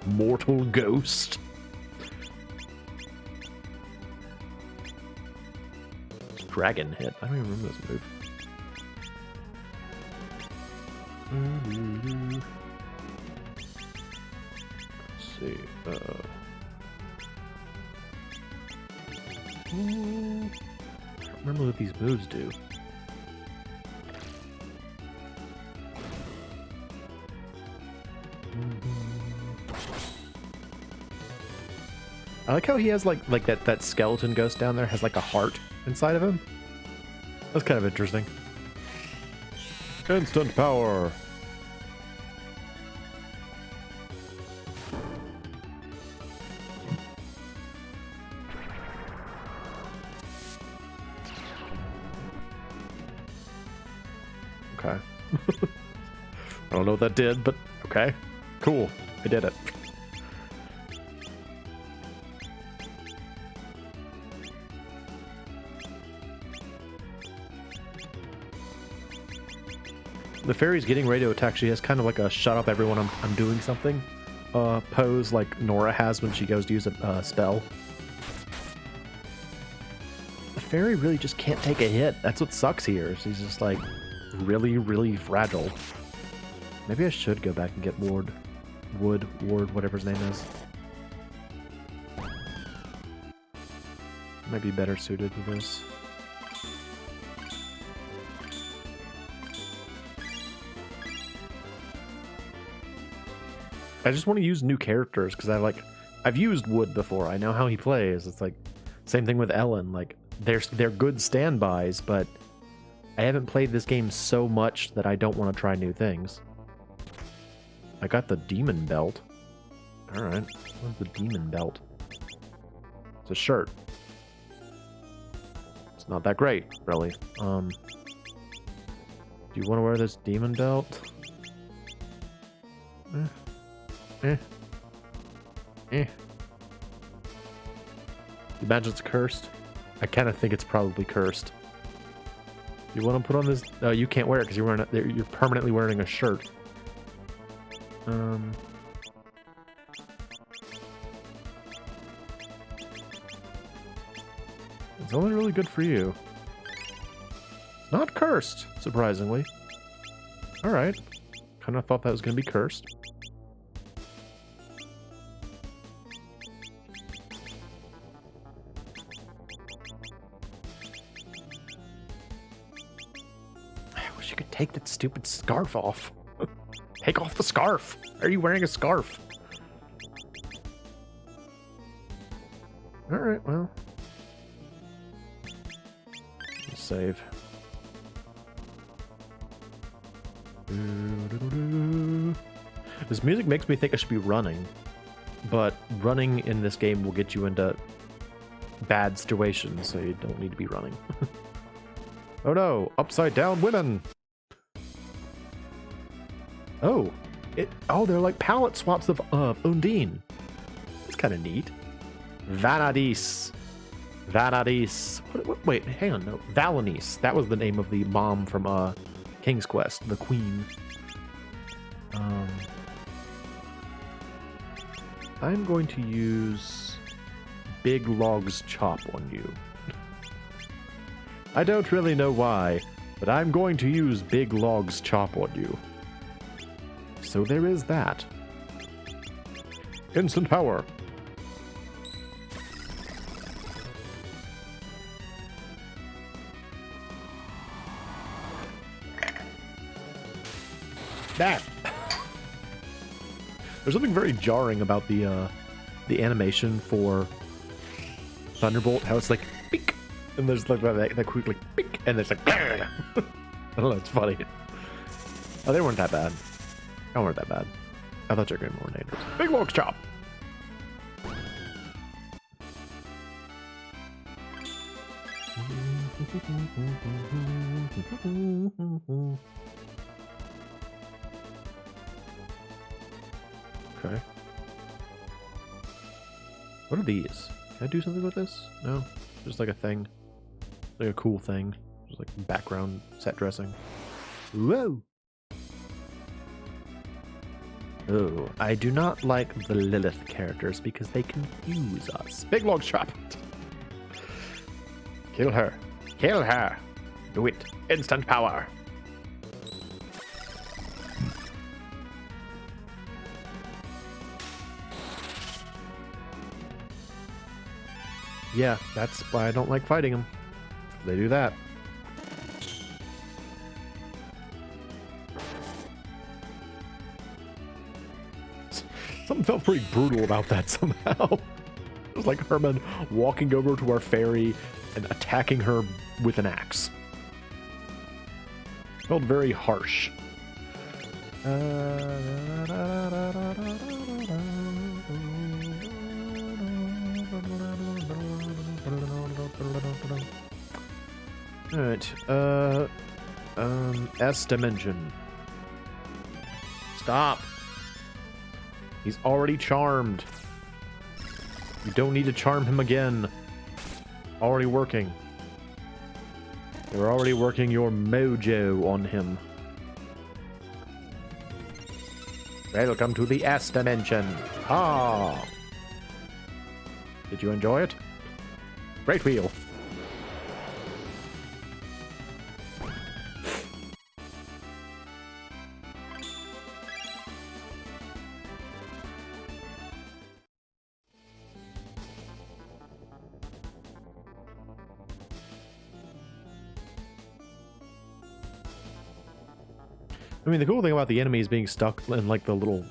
Mortal ghost. Dragon hit. I don't even remember this move. Let's see. I don't remember what these moves do. I like how he has like that skeleton ghost down there has like a heart inside of him. That's kind of interesting. Instant power. Okay. I don't know what that did, but okay. Cool. I did it. The fairy's getting ready to attack. She has kind of like a shut up everyone, I'm doing something pose like Nora has when she goes to use a spell. The fairy really just can't take a hit. That's what sucks here. She's just like really, really fragile. Maybe I should go back and get Ward, whatever his name is. Might be better suited to this. I just want to use new characters because I've used Wood before. I know how he plays. It's like same thing with Ellen. Like they're good standbys, but I haven't played this game so much that I don't want to try new things. I got the demon belt. All right, what's the demon belt? It's a shirt. It's not that great, really. Do you want to wear this demon belt? Imagine it's cursed. I kind of think it's probably cursed. You want to put on this? No, you can't wear it because you're permanently wearing a shirt. It's only really good for you. Not cursed, surprisingly. All right. Kind of thought that was going to be cursed. Take that stupid scarf off. Take off the scarf. Why are you wearing a scarf? Alright, well. Let's save. This music makes me think I should be running. But running in this game will get you into bad situations, so you don't need to be running. Oh no, upside down women! Oh, they're like palette swaps of Undine. It's kind of neat. Vanadis. Wait, hang on, no. Valanice. That was the name of the mom from King's Quest, the queen. I'm going to use Big Log's Chop on you. I don't really know why, but I'm going to use Big Log's Chop on you. So there is that. Instant power. That. There's something very jarring about the animation for Thunderbolt. How it's like beak, and there's like that quick like beak, and there's like I don't know. It's funny. Oh, they weren't that bad. They weren't that bad. I thought you were getting more dangerous. Big Log's Chop. Okay. What are these? Can I do something with this? No? Just like a thing. Like a cool thing. Just like background set dressing. Whoa! Oh, I do not like the Lilith characters because they confuse us. Big Log's Chop. Kill her. Kill her. Do it. Instant power. Yeah, that's why I don't like fighting them. They do that. Something felt pretty brutal about that somehow. It was like Herman walking over to our fairy and attacking her with an axe. Felt very harsh. Alright, S dimension. Stop. He's already charmed. You don't need to charm him again. Already working. You're already working your mojo on him. Welcome to the S dimension. Ah. Did you enjoy it? Great wheel. I mean, the cool thing about the enemies being stuck in, like, the little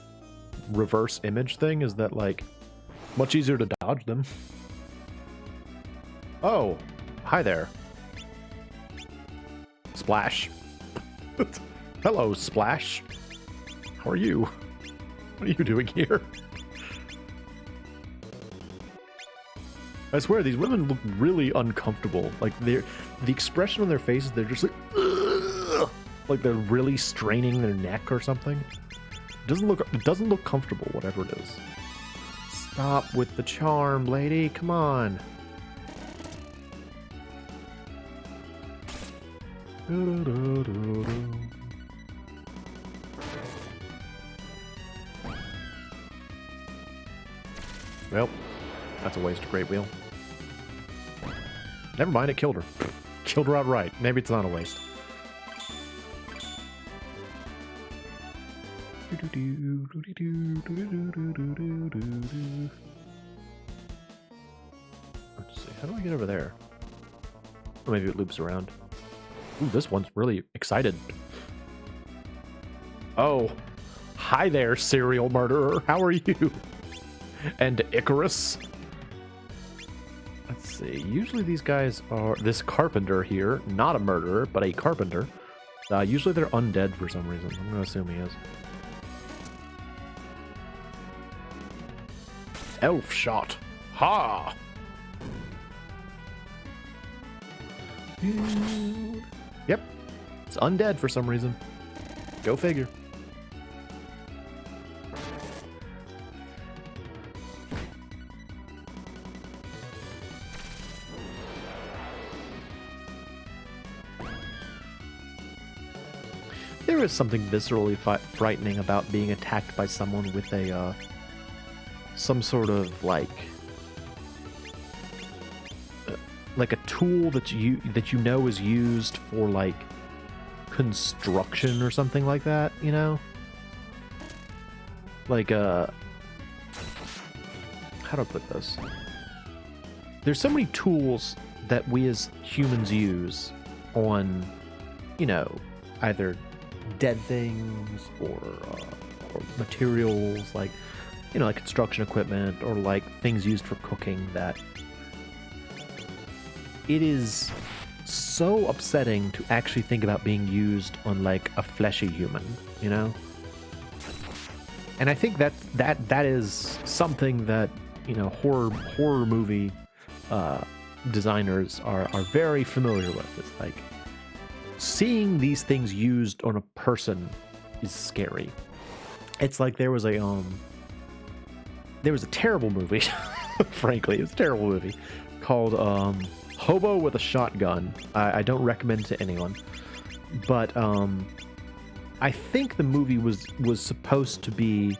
reverse image thing is that, like, much easier to dodge them. Oh, hi there. Splash. Hello, Splash. How are you? What are you doing here? I swear, these women look really uncomfortable. Like, the expression on their faces, they're just like, ugh! Like they're really straining their neck or something. It doesn't look comfortable, whatever it is. Stop with the charm, lady. Come on. Well, that's a waste of Great Wheel. Never mind, it killed her. Killed her outright. Maybe it's not a waste. Let's see, how do I get over there? Or maybe it loops around. Ooh, this one's really excited. Oh, hi there, serial murderer. How are you? And Icarus. Let's see, usually these guys are... This carpenter here, not a murderer, but a carpenter. Usually they're undead for some reason. I'm going to assume he is. Elf shot. Ha! Yep. It's undead for some reason. Go figure. There is something viscerally frightening about being attacked by someone with a, some sort of, like a tool that you know is used for, like, construction or something like that, you know? Like, how do I put this? There's so many tools that we as humans use on, you know, either dead things or materials, like, you know, like construction equipment or like things used for cooking, that it is so upsetting to actually think about being used on like a fleshy human, you know? And I think that is something that, you know, horror movie designers are very familiar with. It's like seeing these things used on a person is scary. It's like there was a terrible movie, frankly, it was a terrible movie called Hobo with a Shotgun. I don't recommend it to anyone, but I think the movie was supposed to be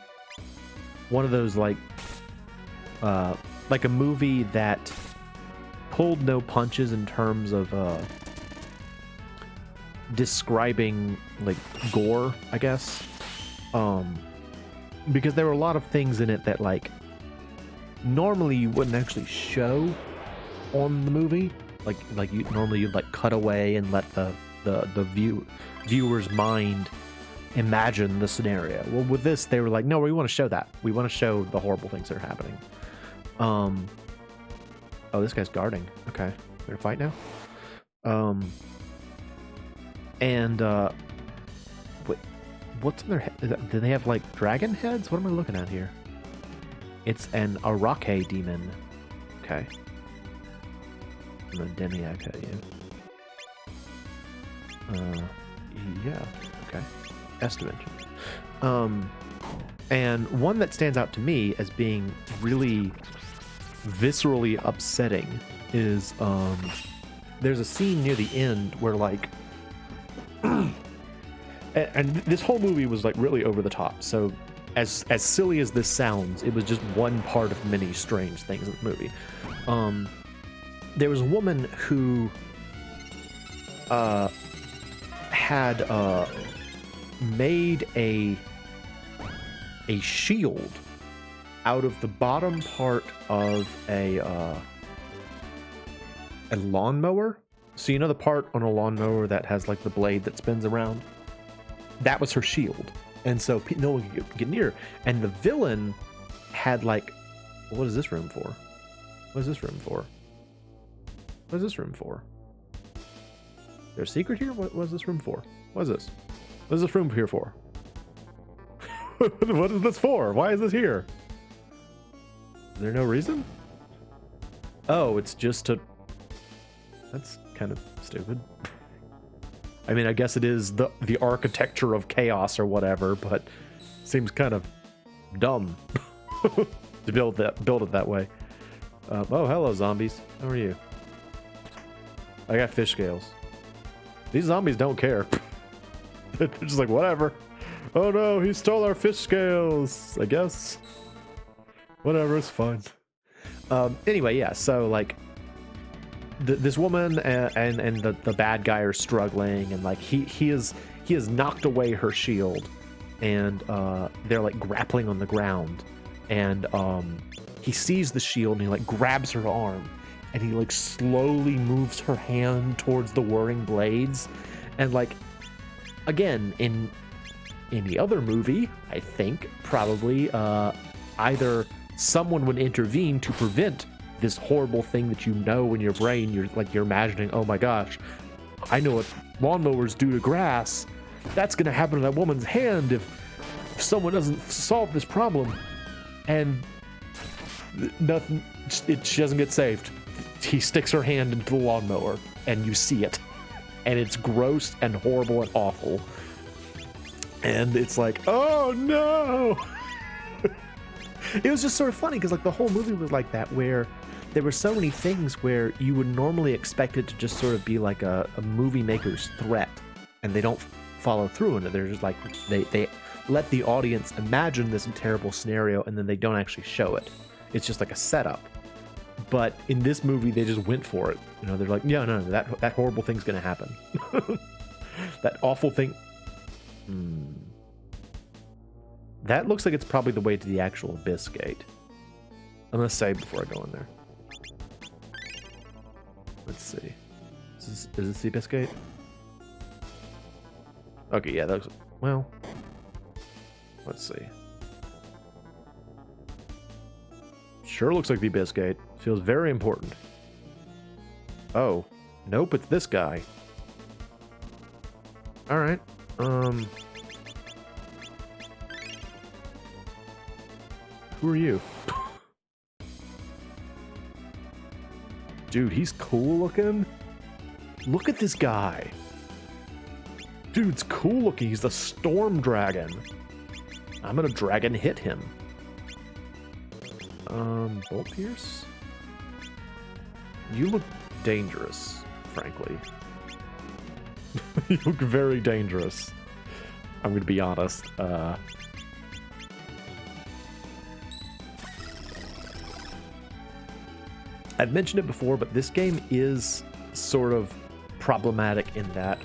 one of those like a movie that pulled no punches in terms of describing like gore, I guess, because there were a lot of things in it that like normally you wouldn't actually show on the movie, like you'd like cut away and let the viewer's mind imagine the scenario. Well, with this, they were like, no, we want to show that. We want to show the horrible things that are happening. Oh, this guy's guarding. Okay, we're gonna fight now. And what's in their head? Do they have like dragon heads? What am I looking at here? It's an Arake demon. Okay. I'm a Demiac at you. Yeah. Okay. S dimension. And one that stands out to me as being really viscerally upsetting is there's a scene near the end where like and this whole movie was like really over the top. So as silly as this sounds, it was just one part of many strange things in the movie. There was a woman who had made a shield out of the bottom part of a lawnmower. So you know the part on a lawnmower that has like the blade that spins around? That was her shield. And so no one could get near. And the villain had like, what is this room for? What is this room for? What is this room for? Is there a secret here? What is this room for? What is this? What is this room here for? What is this for? Why is this here? Is there no reason? Oh, it's just to... That's kind of stupid. I mean, I guess it is the architecture of chaos or whatever, but seems kind of dumb to build it that way. Oh, hello, zombies. How are you? I got fish scales. These zombies don't care. They're just like, whatever. Oh no, he stole our fish scales, I guess. Whatever, it's fine. Anyway, yeah, so like this woman and the bad guy are struggling, and like he has knocked away her shield, and they're like grappling on the ground, and he sees the shield and he like grabs her arm, and he like slowly moves her hand towards the whirring blades, and like again in any other movie, I think probably either someone would intervene to prevent this horrible thing that you know in your brain. You're imagining, oh my gosh, I know what lawnmowers do to grass. That's gonna happen to that woman's hand if someone doesn't solve this problem. And nothing, she doesn't get saved. He sticks her hand into the lawnmower, and you see it, and it's gross and horrible and awful. And it's like, oh no. It was just sort of funny because like the whole movie was like that, where there were so many things where you would normally expect it to just sort of be like a movie maker's threat, and they don't follow through on it. They're just like, they let the audience imagine this terrible scenario, and then they don't actually show it. It's just like a setup. But in this movie, they just went for it. You know, they're like, no, that horrible thing's gonna happen. That awful thing. That looks like it's probably the way to the actual Abyss Gate. I'm gonna save before I go in there. Let's see. Is this the Abyss Gate? Okay, yeah, that looks... Well... Let's see. Sure looks like the Abyss Gate. Feels very important. Oh. Nope, it's this guy. Alright. Who are you? Dude, he's cool looking. Look at this guy. Dude's cool looking. He's the Storm Dragon. I'm gonna Dragon hit him. Bolt Pierce? You look dangerous, frankly. You look very dangerous. I'm gonna be honest. I've mentioned it before, but this game is sort of problematic in that,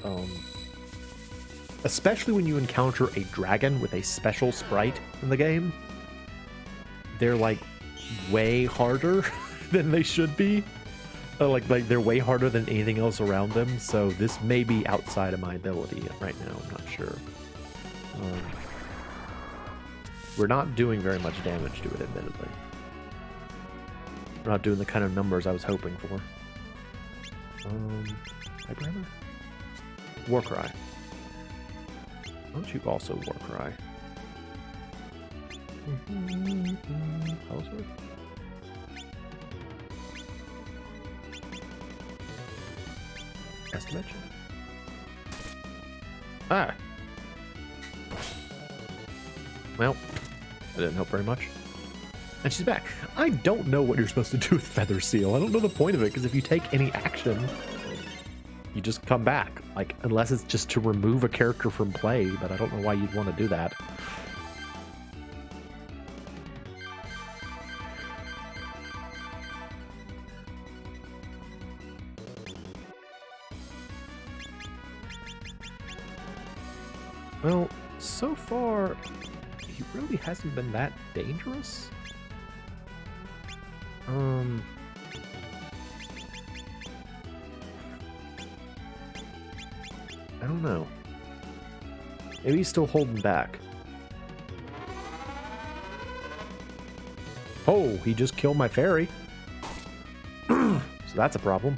especially when you encounter a dragon with a special sprite in the game, they're like way harder than they should be. Like they're way harder than anything else around them. So this may be outside of my ability right now. I'm not sure. We're not doing very much damage to it, admittedly. We're not doing the kind of numbers I was hoping for. Typewriter? Warcry. Why don't you also Warcry? Hellsworth? Estimation? Ah! Well, That didn't help very much. And she's back. I don't know what you're supposed to do with Feather Seal. I don't know the point of it, because if you take any action, you just come back. Like, unless it's just to remove a character from play, but I don't know why you'd want to do that. Well, so far, he really hasn't been that dangerous. I don't know. Maybe he's still holding back. Oh, he just killed my fairy. So that's a problem.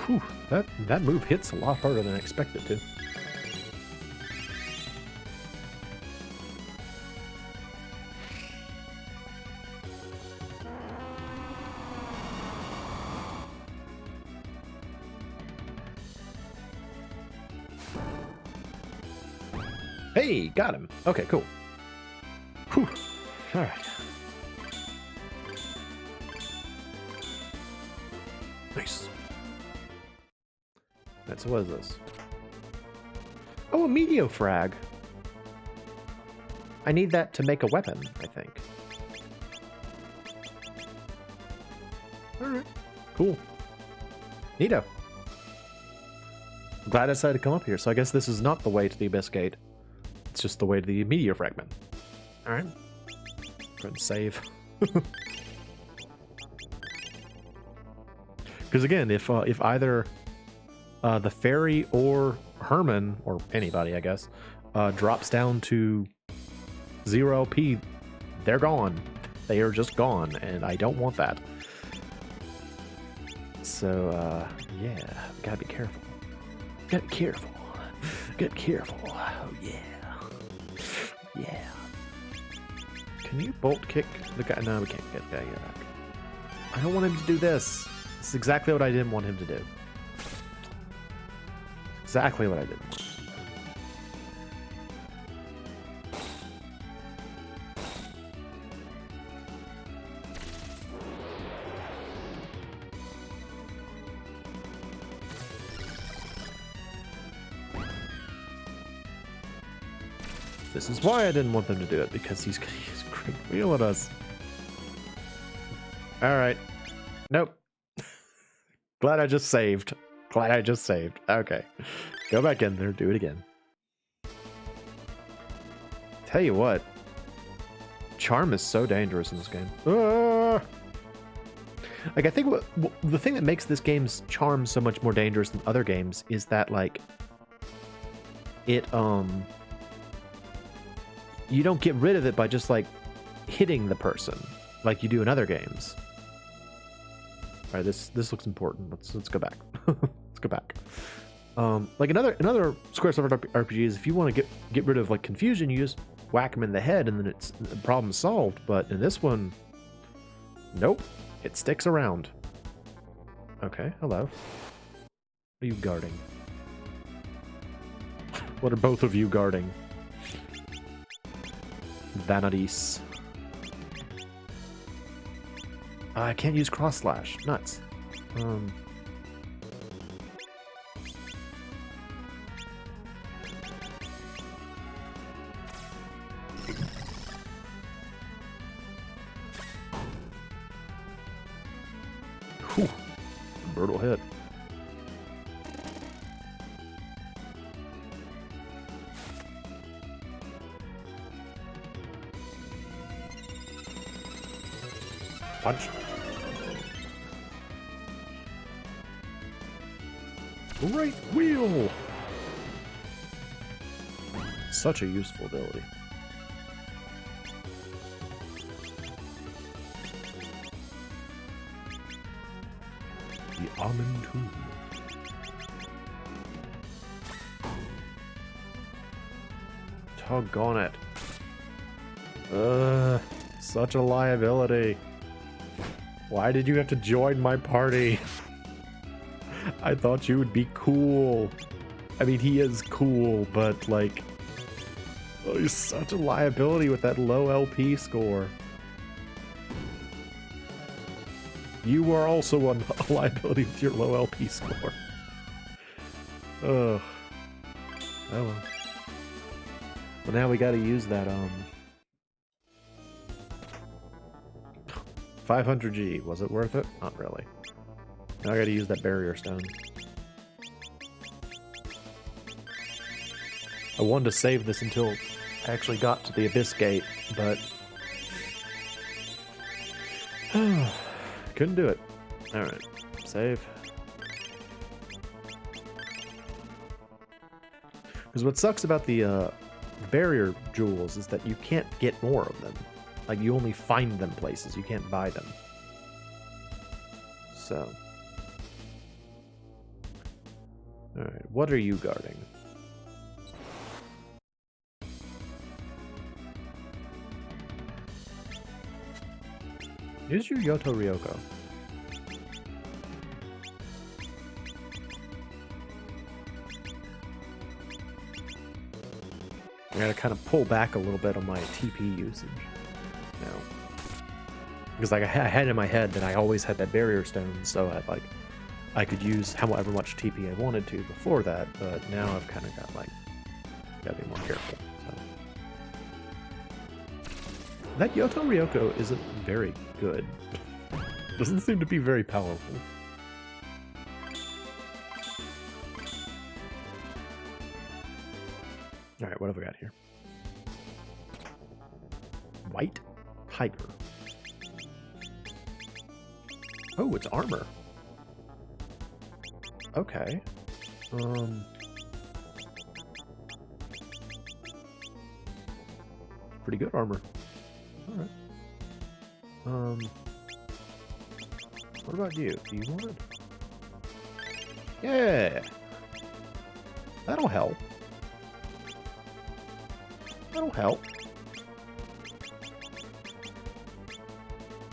Whew, that move hits a lot harder than I expected to. Hey, got him. Okay, cool. Whew. All right. Nice. Right, so what is this? Oh, a Meteor Frag. I need that to make a weapon, I think. Alright. Cool. Neato. I'm glad I decided to come up here, so I guess this is not the way to the Abyss Gate. It's just the way to the Meteor Fragment. Alright. Try and save. Because again, if either the fairy or Herman, or anybody, I guess, drops down to 0 LP, they're gone. They are just gone, and I don't want that. So, yeah, gotta be careful. Gotta be careful. Get careful. Oh, yeah. Yeah. Can you bolt kick the guy? No, we can't get the guy back. I don't want him to do this. This is exactly what I didn't want him to do. Exactly what I didn't want. This is why I didn't want them to do it, because he's gonna use Great Wheel at us. Alright. Nope. Glad I just saved. Glad I just saved. Okay. Go back in there, do it again. Tell you what. Charm is so dangerous in this game. Ah! Like, I think the thing that makes this game's charm so much more dangerous than other games is that, like, it, you don't get rid of it by just, like, hitting the person like you do in other games. All right, this looks important. Let's go back. Let's go back. Like another Squaresoft RPGs, if you want to get rid of like confusion, you just whack them in the head and then it's the problem solved. But in this one, nope, it sticks around. Okay, hello. What are you guarding? What are both of you guarding? Vanities. I can't use cross slash. Nuts. Whew. Brutal hit. Punch. Great Wheel! Such a useful ability. The Almond Tool. Doggone it. Such a liability. Why did you have to join my party? I thought you would be cool. I mean, he is cool, but like... Oh, he's such a liability with that low LP score. You are also a liability with your low LP score. Ugh. Oh well. Well, now we gotta use that, 500G. Was it worth it? Not really. Now I gotta use that barrier stone. I wanted to save this until I actually got to the Abyss Gate, but... couldn't do it. Alright. Save. Because what sucks about the, barrier jewels is that you can't get more of them. Like, you only find them places. You can't buy them. So. Alright, what are you guarding? Is your Yoto Ryoko? I gotta kind of pull back a little bit on my TP usage now. Because like I had in my head that I always had that barrier stone, so I could use however much TP I wanted to before that, but now I've kind of got like, gotta be more careful. So. That Yoto Ryoko isn't very good. Doesn't seem to be very powerful. Alright, what have we got here? White Tiger. Oh, it's armor. Okay. Pretty good armor. Alright. What about you? Do you want it? Yeah! That'll help. That'll help.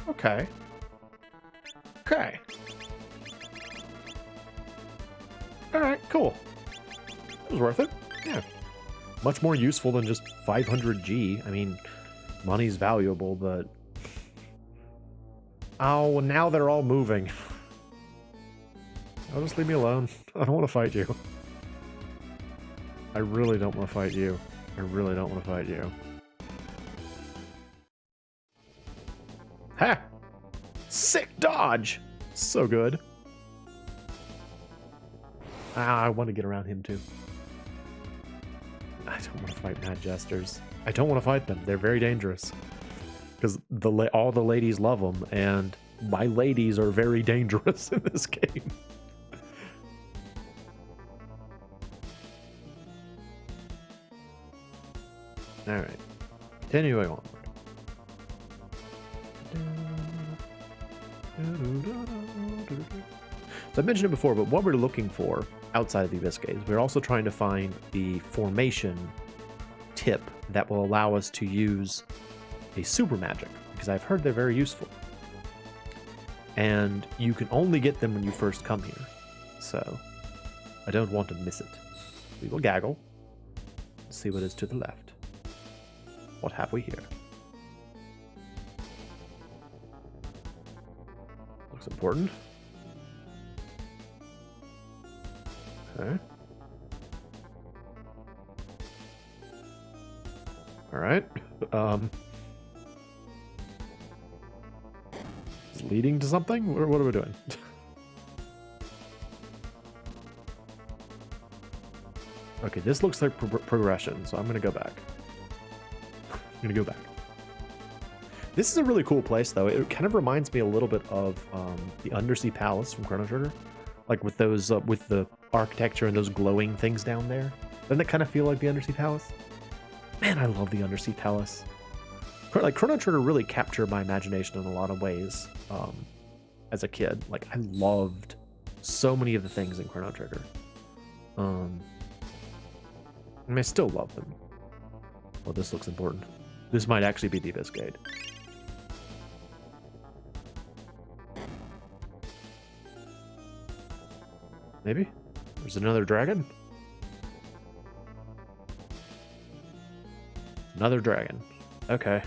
Okay. Okay. Alright, cool. That was worth it. Yeah. Much more useful than just 500G. I mean, money's valuable, but... Oh, now they're all moving. Oh, just leave me alone. I don't want to fight you. I really don't want to fight you. I really don't want to fight you. Ha! Sick dodge! So good. Ah, I want to get around him too. I don't want to fight Mad Jesters. I don't want to fight them. They're very dangerous. Because all the ladies love them, and my ladies are very dangerous in this game. Alright. Continuing onward. So I mentioned it before, but what we're looking for outside of the Abyss Gate is we're also trying to find the formation tip that will allow us to use a super magic, because I've heard they're very useful. And you can only get them when you first come here. So I don't want to miss it. We will gaggle. See what is to the left. What have we here? Looks important. Okay. Alright. Is it leading to something? What are we doing? Okay, this looks like progression, so I'm going to go back. I'm going to go back. This is a really cool place, though. It kind of reminds me a little bit of the Undersea Palace from Chrono Trigger. Like with those, with the architecture and those glowing things down there. Doesn't it kind of feel like the Undersea Palace? Man, I love the Undersea Palace. Like, Chrono Trigger really captured my imagination in a lot of ways as a kid. Like, I loved so many of the things in Chrono Trigger. I mean, I still love them. Well, this looks important. This might actually be the Abyss Gate. Maybe? There's another dragon? Another dragon. Okay.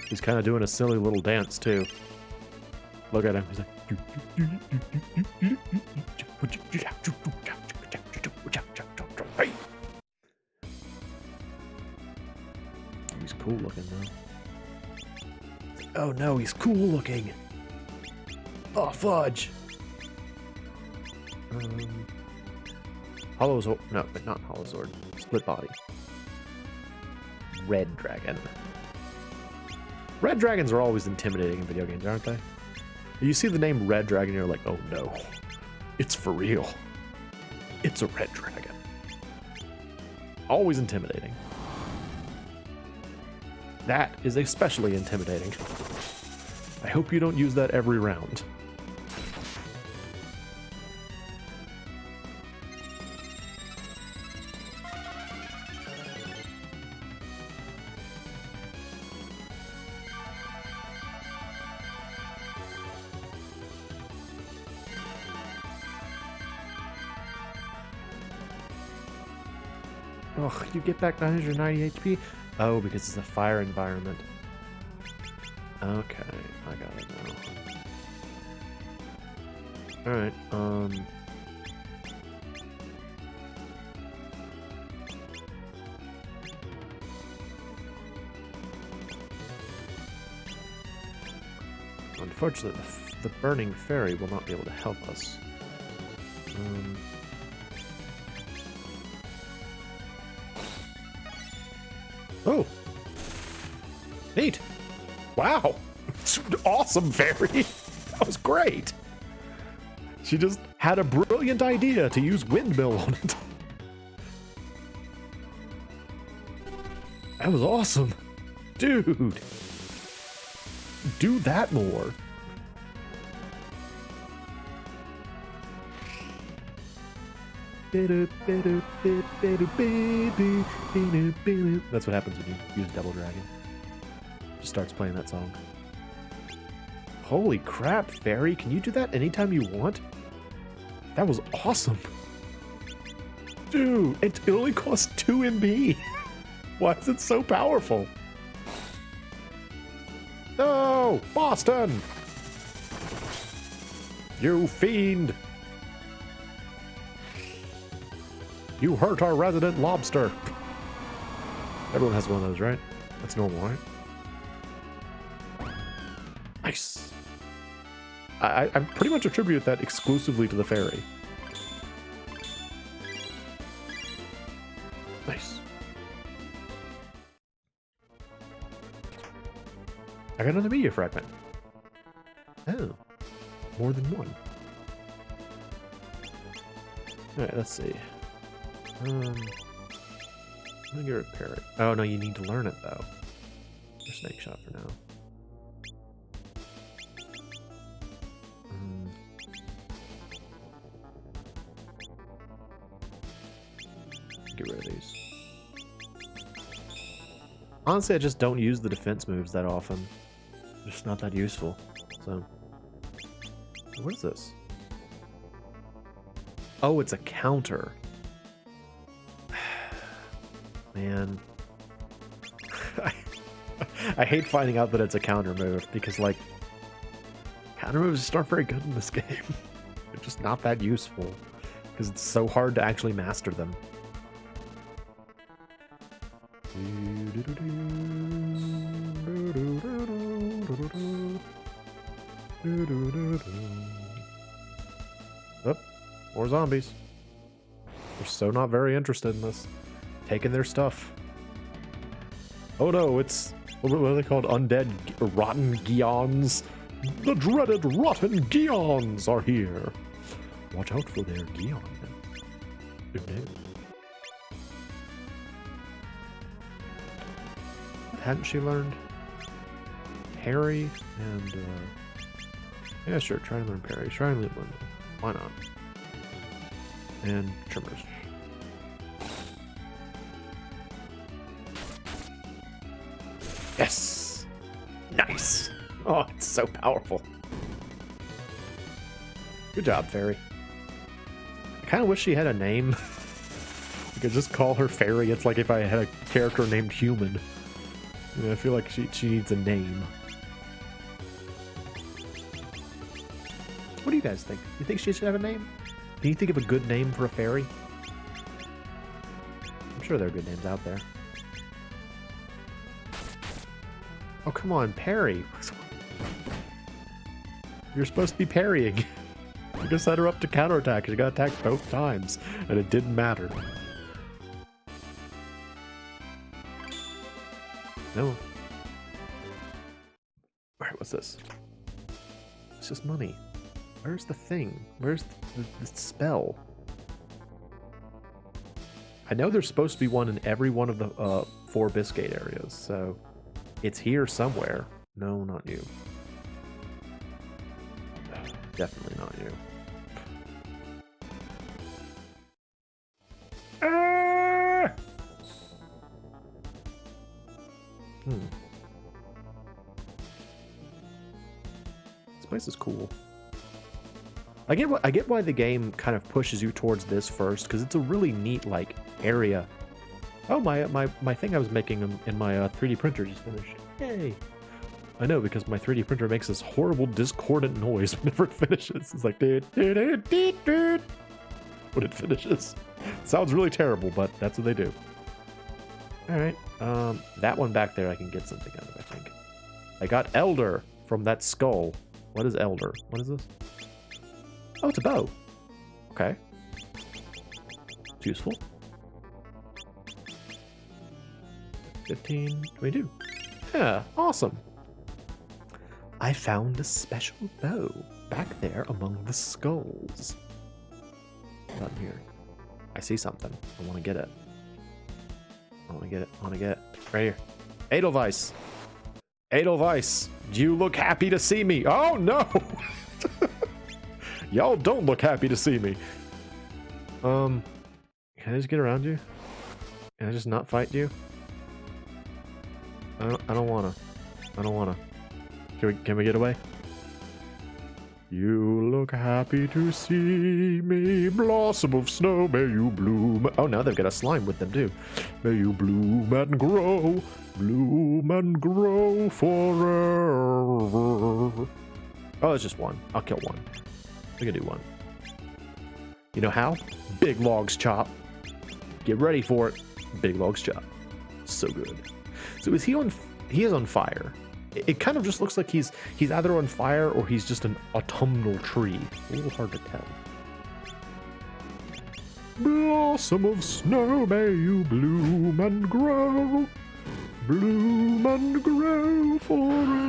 He's kind of doing a silly little dance, too. Look at him. He's like... Hey! He's cool looking, though. Oh, no, he's cool looking. Oh, fudge. Hollow Sword. No, but not Hollow Sword. Split Body. Red Dragon. Red Dragons are always intimidating in video games, aren't they? You see the name Red Dragon, you're like, oh no. It's for real. It's a Red Dragon. Always intimidating. That is especially intimidating. I hope you don't use that every round. Oh, you get back 990 HP? Oh, because it's a fire environment. Okay, I got it now. Alright, unfortunately, the burning fairy will not be able to help us. Oh! Neat! Wow! Awesome, fairy! That was great! She just had a brilliant idea to use windmill on it. That was awesome! Dude! Do that more! That's what happens when you use Double Dragon. Just starts playing that song. Holy crap, fairy! Can you do that anytime you want? That was awesome! Dude, it only costs 2 MB! Why is it so powerful? No! Boston! You fiend! You hurt our resident lobster! Everyone has one of those, right? That's normal, right? Nice! I pretty much attribute that exclusively to the fairy. Nice. I got another media fragment. Oh. More than one. Alright, let's see. I'm gonna get rid of Parrot. Oh no, you need to learn it though. Or Snake Shot for now. Get rid of these. Honestly, I just don't use the defense moves that often. They're just not that useful. So, what is this? Oh, it's a counter. Man. I hate finding out that it's a counter move because, like, counter moves just aren't very good in this game. They're just not that useful because it's so hard to actually master them. Oh, more zombies. They're so not very interested in this. Taking their stuff. Oh no, it's... What are they called? Undead rotten Gions? The dreaded rotten Gions are here. Watch out for their Gion. Hadn't she learned parry and yeah, sure, try and learn parry. Try and learn. Why not? And trimmers. Yes! Nice! Oh, it's so powerful. Good job, Fairy. I kind of wish she had a name. I could just call her Fairy. It's like if I had a character named Human. You know, I feel like she needs a name. What do you guys think? You think she should have a name? Can you think of a good name for a fairy? I'm sure there are good names out there. Oh, come on, parry. You're supposed to be parrying. You just set her up to counterattack. She got attacked both times, and it didn't matter. No. Alright, what's this? It's just money. Where's the thing? Where's the spell? I know there's supposed to be one in every one of the 4 Biscayne areas, so it's here somewhere. No, not you. Definitely not you. Ah! This place is cool. I get why the game kind of pushes you towards this first, because it's a really neat like area. Oh, my thing I was making in my 3D printer just finished. Yay! I know, because my 3D printer makes this horrible discordant noise whenever it finishes. It's like when it finishes. Sounds really terrible, but that's what they do. All right, that one back there I can get something out of. I think I got Elder from that skull. What is Elder? What is this? Oh, it's a bow. Okay. It's useful. 15, 22. Yeah, awesome. I found a special bow back there among the skulls. Down here. I see something. I want to get it. I want to get it. I want to get it. Right here. Edelweiss. Edelweiss. Do you look happy to see me? Oh, no! Y'all don't look happy to see me. Can I just get around you? Can I just not fight you? I don't wanna. I don't wanna. Can we get away? You look happy to see me, blossom of snow, may you bloom. Oh, now they've got a slime with them too. May you bloom and grow forever. Oh, it's just one. I'll kill one. We can do one. You know how? Big logs chop. Get ready for it. Big logs chop. So good. So is he on? He is on fire. It kind of just looks like he's either on fire or he's just an autumnal tree. A little hard to tell. Blossom of snow, may you bloom and grow forever.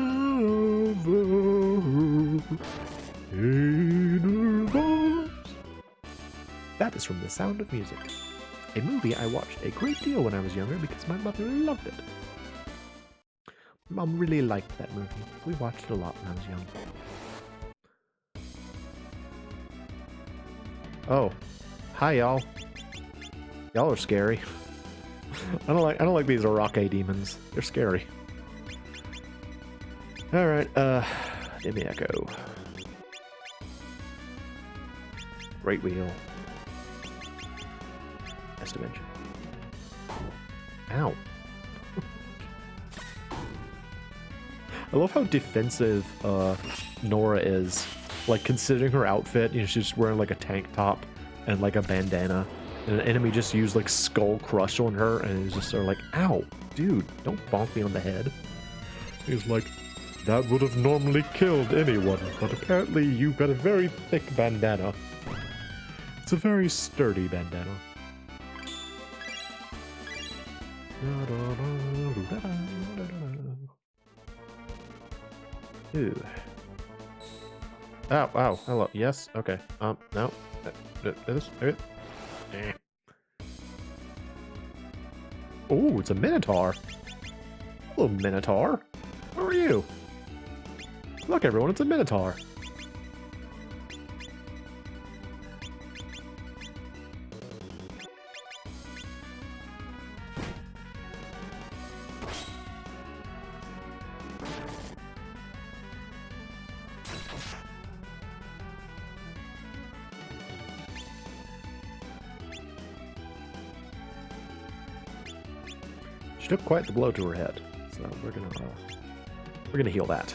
Edelweiss. That is from The Sound of Music, a movie I watched a great deal when I was younger because my mother loved it. Mom really liked that movie. We watched it a lot when I was young. Oh, hi y'all. Y'all are scary. I don't like these Arake demons. They're scary. All right, give me Echo. Great wheel. Best dimension. Ow. I love how defensive Nora is. Like, considering her outfit, you know, she's just wearing like a tank top and like a bandana. And an enemy just used like Skull Crush on her and is just sort of like, ow, dude, don't bonk me on the head. He's like, that would have normally killed anyone, but apparently you've got a very thick bandana. It's a very sturdy bandana. Ooh. Oh, wow. Hello. Yes. Okay. No. This. Oh, it's a Minotaur. Hello, Minotaur. Where are you? Look, everyone, it's a Minotaur. She took quite the blow to her head, so we're gonna heal that.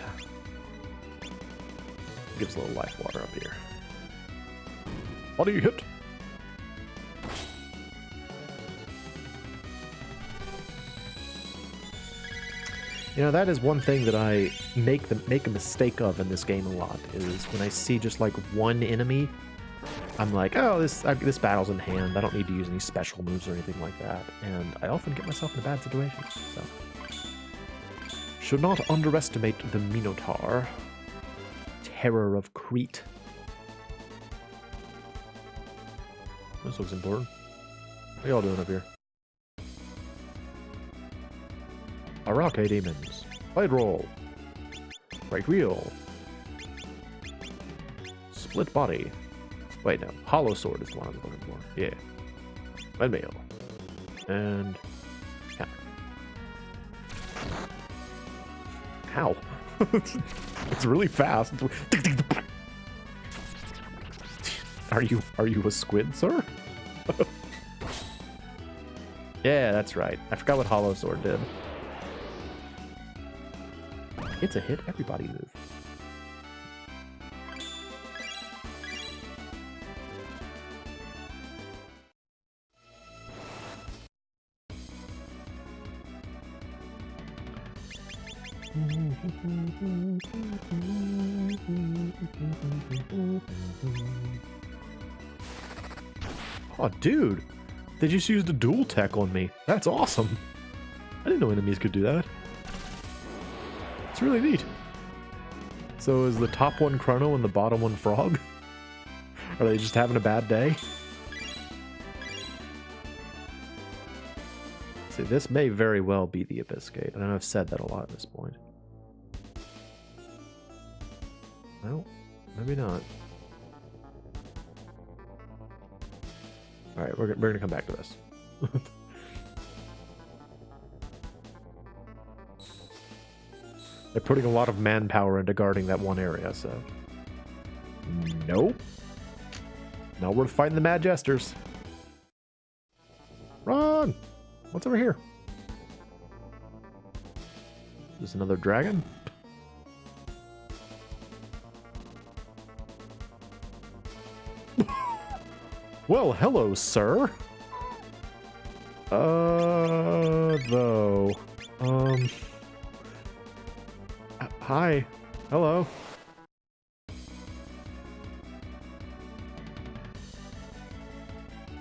Gives a little life water up here. Body hit. You know, that is one thing that I make a mistake of in this game a lot, is when I see just like one enemy, I'm like, oh, this battle's in hand. I don't need to use any special moves or anything like that. And I often get myself in a bad situation. So, should not underestimate the Minotaur. Terror of Crete. This looks important. What are y'all doing up here? Arake demons. Blade roll. Right wheel. Split body. Wait, no. Hollow sword is the one I was looking for. Yeah. Windmill. And... yeah. Ow. It's really fast. Are you a squid, sir? Yeah, that's right. I forgot what Hollow Sword did. It's a hit everybody move. Oh, dude. They just used a dual tech on me. That's awesome. I didn't know enemies could do that. It's really neat. So is the top one Chrono and the bottom one Frog? Are they just having a bad day? See, this may very well be the Abyss Gate. I know I've said that a lot at this point. Well, maybe not. Alright, we're going to come back to this. They're putting a lot of manpower into guarding that one area, so... Nope. Not worth fighting the Mad Jesters. Run! What's over here? Is this another dragon? Well, hello, sir. Though. Hi. Hello.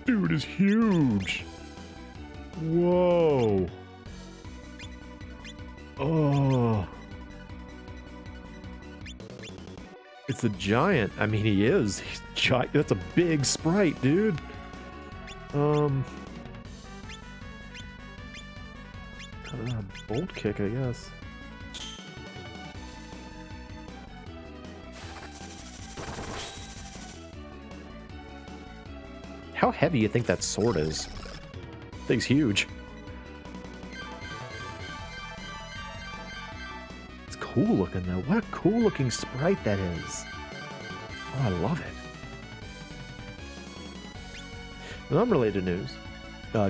Dude is huge. Whoa. Oh. It's a giant. I mean, he is. He's giant. That's a big sprite, dude. Bolt kick, I guess. How heavy do you think that sword is? Thing's huge. It's cool looking though. What a cool looking sprite that is. Oh, I love it. In unrelated news,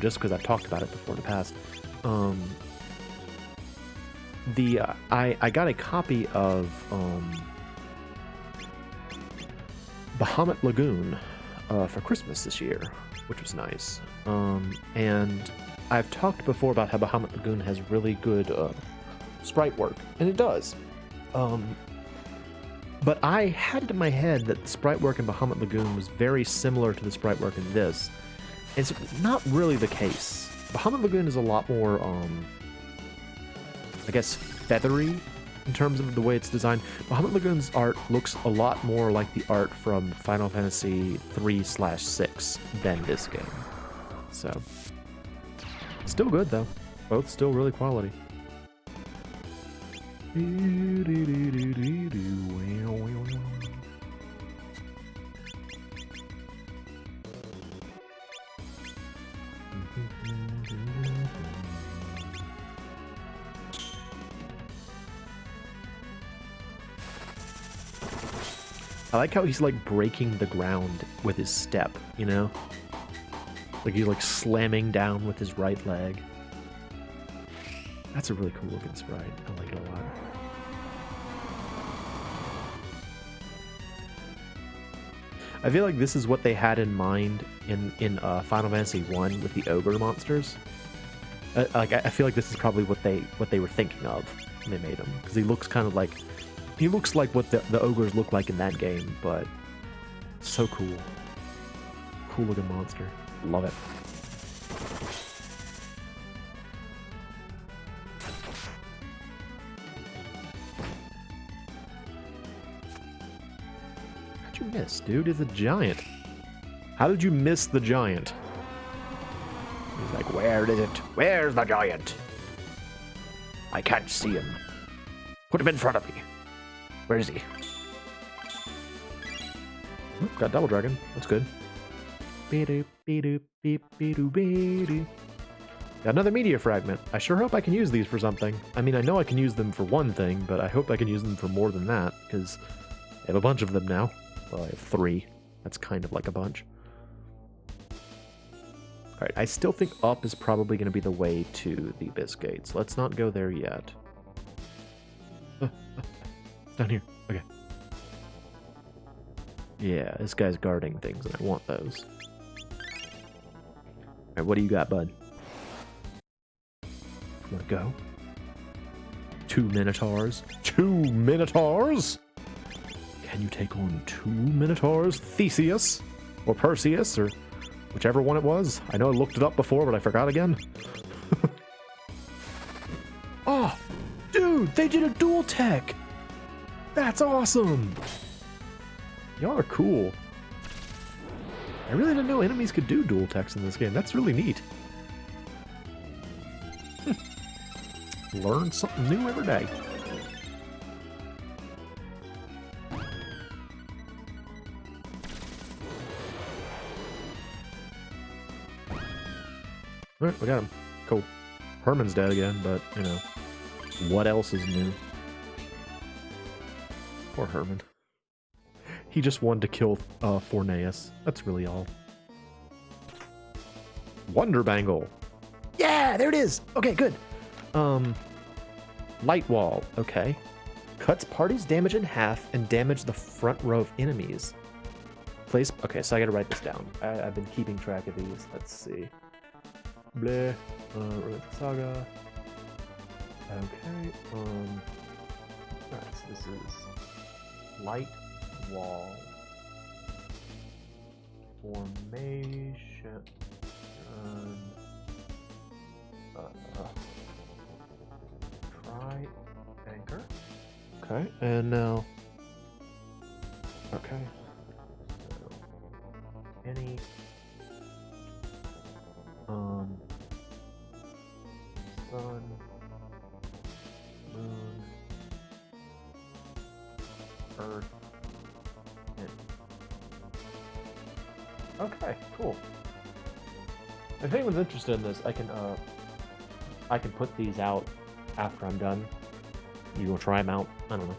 just because I've talked about it before in the past, I got a copy of Bahamut Lagoon for Christmas this year, which was nice. And I've talked before about how Bahamut Lagoon has really good sprite work, and it does. But I had it in my head that the sprite work in Bahamut Lagoon was very similar to the sprite work in this. It's not really the case. Bahamut Lagoon is a lot more, I guess, feathery in terms of the way it's designed. Bahamut Lagoon's art looks a lot more like the art from Final Fantasy 3/6 than this game. So, still good though. Both still really quality. I like how he's like breaking the ground with his step, you know? Like he's like slamming down with his right leg. That's a really cool looking sprite. I like it a lot. I feel like this is what they had in mind in Final Fantasy 1 with the ogre monsters. I feel like this is probably what they were thinking of when they made him, because he looks kind of like what the ogres look like in that game, but so cool. Cool looking monster. Love it. How'd you miss, dude? It's a giant. How did you miss the giant? He's like, where is it? Where's the giant? I can't see him. Put him in front of me. Where is he? Oh, got Double Dragon. That's good. Got another meteor fragment. I sure hope I can use these for something. I mean, I know I can use them for one thing, but I hope I can use them for more than that, because I have a bunch of them now. Well, I have 3. That's kind of like a bunch. Alright, I still think up is probably going to be the way to the Abyss Gates. Let's not go there yet. Down here. Okay. Yeah, this guy's guarding things, and I want those. Alright, what do you got, bud? Wanna go? 2 Minotaurs? 2 Minotaurs? Can you take on 2 Minotaurs? Theseus? Or Perseus? Or whichever one it was? I know I looked it up before, but I forgot again. Oh! Dude, they did a dual tech! That's awesome! Y'all are cool. I really didn't know enemies could do dual techs in this game. That's really neat. Learn something new every day. Alright, we got him. Cool. Herman's dead again, but, you know, what else is new? Poor Herman. He just wanted to kill Forneus. That's really all. Wonder Bangle. Yeah, there it is. Okay, good. Light Wall. Okay. Cuts party's damage in half and damage the front row of enemies. Place. Okay, so I gotta write this down. I've been keeping track of these. Let's see. Bleh. Romancing SaGa. Okay. Alright, so this is Light Wall formation. Try anchor. Okay, and now. Okay. So, any. Sun. Moon. Earth. Okay, cool. If anyone's interested in this, I can put these out after I'm done. You will try them out. I don't know.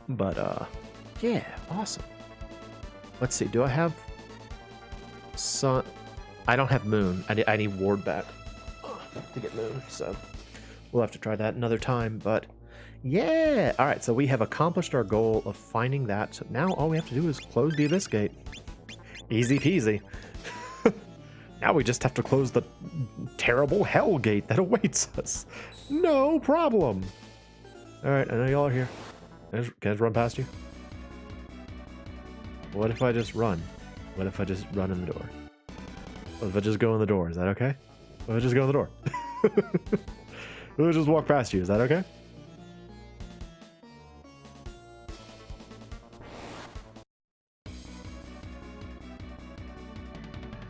But yeah, awesome. Let's see. Do I have sun? I don't have moon. I need ward back to get moon. So we'll have to try that another time. But yeah! Alright, so we have accomplished our goal of finding that. So now all we have to do is close the Abyss Gate. Easy peasy. Now we just have to close the terrible Hell Gate that awaits us. No problem! Alright, I know y'all are here. Can I just run past you? What if I just run? What if I just run in the door? What if I just go in the door? Is that okay? What if I just go in the door? What if I just walk past you? Is that okay?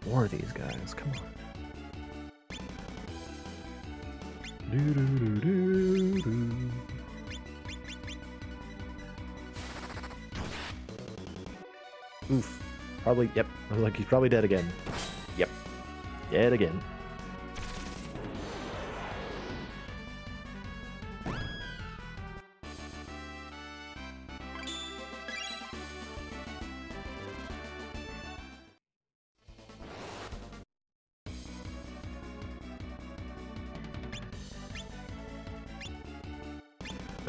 more of these guys. Come on. Oof. Probably, yep. I was like, he's probably dead again. Yep. Dead again.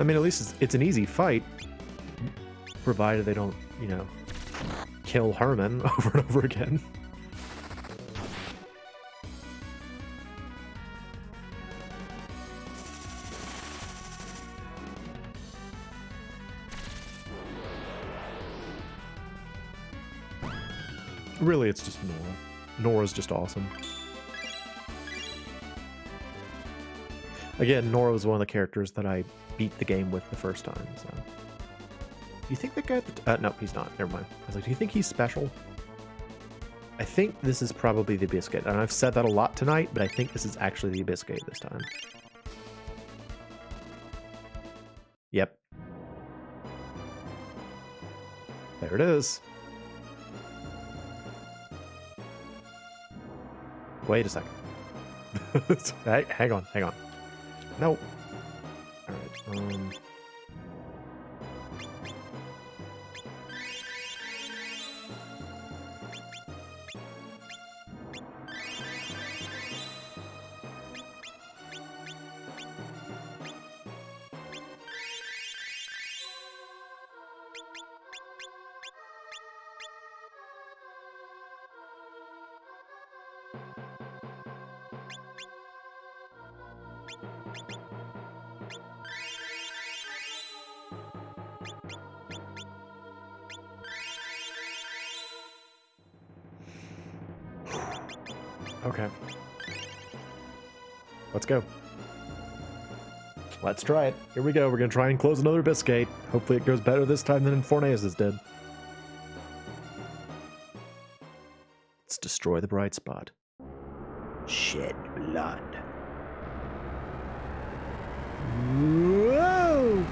I mean, at least it's an easy fight, provided they don't, you know, kill Herman over and over again. Really, it's just Nora. Nora's just awesome. Again, Nora was one of the characters that I beat the game with the first time, so... Do you think that guy... no, he's not. Never mind. I was like, do you think he's special? I think this is probably the Biscuit. And I've said that a lot tonight, but I think this is actually the Biscuit this time. Yep. There it is. Wait a second. Hang on, hang on. No. Alright, okay. Let's go. Let's try it. Here we go. We're going to try and close another Biscuit. Hopefully it goes better this time than Forneus did. Let's destroy the bright spot. Shed blood. Whoa!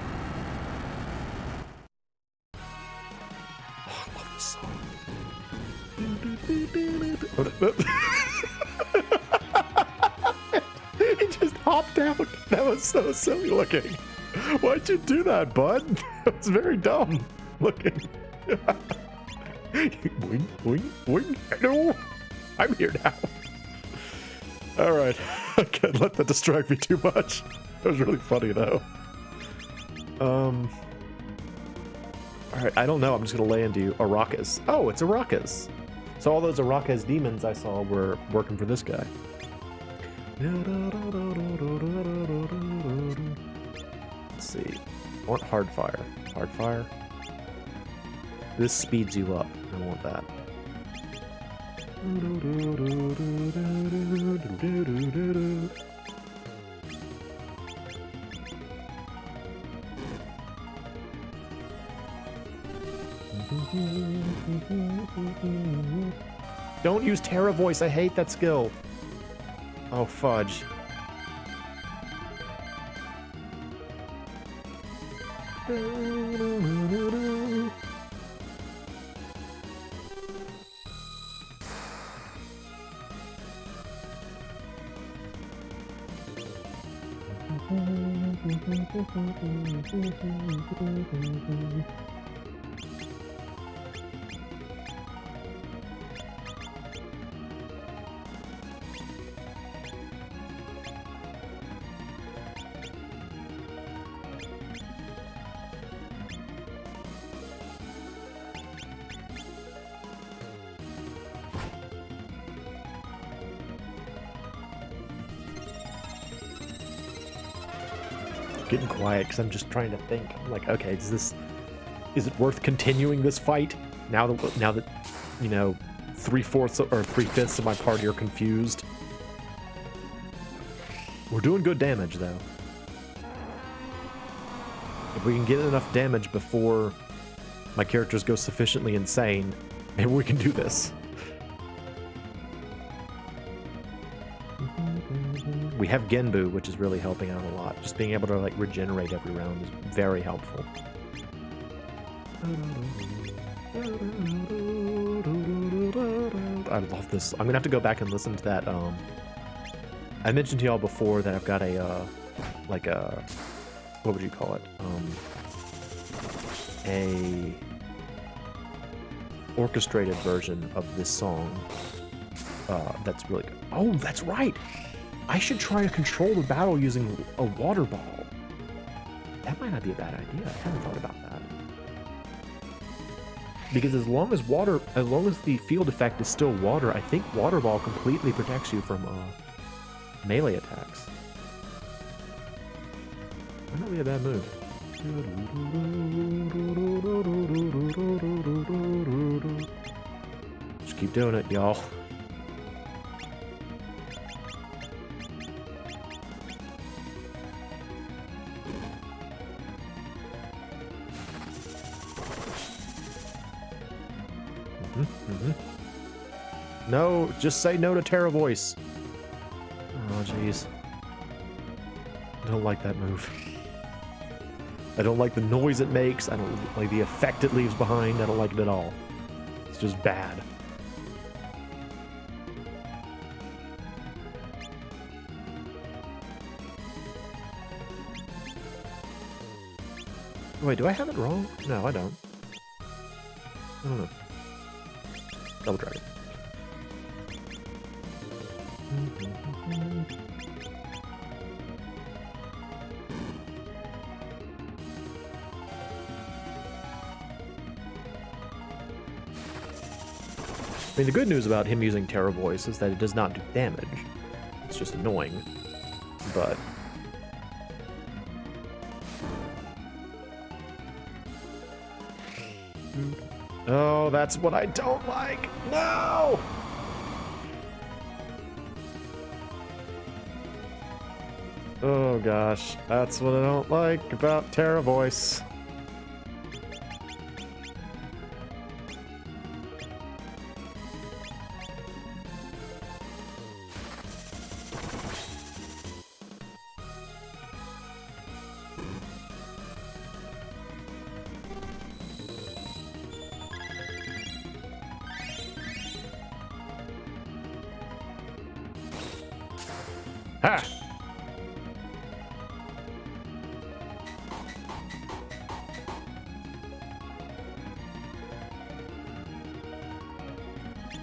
Oh, I love this song. He just hopped out. That was so silly looking. Why'd you do that, bud? That was very dumb looking. Boing, boing, boing. Hello, I'm here now. All right, I can't let that distract me too much. That was really funny though. All right, I don't know. I'm just gonna lay into Arrakis. Oh, it's Arrakis. So all those Arrakis demons I saw were working for this guy. Let's see. I want hard fire. Hard fire. This speeds you up. I want that. Don't use Terra voice. I hate that skill. Oh, fudge. Getting quiet because I'm just trying to think. I'm like, okay, is it worth continuing this fight now that you know 3/4 or 3/5 of my party are confused? We're doing good damage though. If we can get enough damage before my characters go sufficiently insane, maybe we can do this. We have Genbu, which is really helping out a lot. Just being able to like regenerate every round is very helpful. I love this. I'm gonna have to go back and listen to that. I mentioned to y'all before that I've got a like a, what would you call it? A orchestrated version of this song. That's really good. Oh, that's right. I should try to control the battle using a water ball. That might not be a bad idea. I haven't thought about that. Because as long as the field effect is still water, I think water ball completely protects you from melee attacks. Might not be a bad move. Just keep doing it, y'all. No, just say no to Terra Voice. Oh, jeez. I don't like that move. I don't like the noise it makes. I don't like the effect it leaves behind. I don't like it at all. It's just bad. Wait, do I have it wrong? No, I don't. I don't know. Double Dragon. I mean, the good news about him using Terra Voice is that it does not do damage. It's just annoying. But... oh, that's what I don't like! No! Oh gosh, that's what I don't like about Terra Voice. Ha!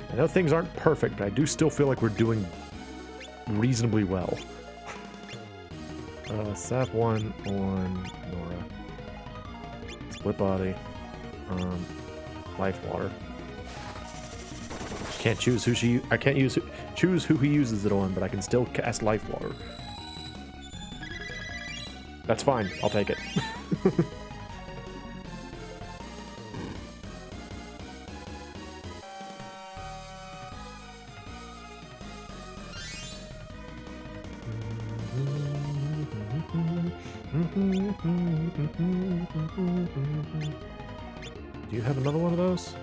I know things aren't perfect, but I do still feel like we're doing reasonably well. Sap 1 on Nora. Split body. Life water. Can't choose who she. I can't choose who he uses it on, but I can still cast life water. That's fine. I'll take it. Do you have another one of those?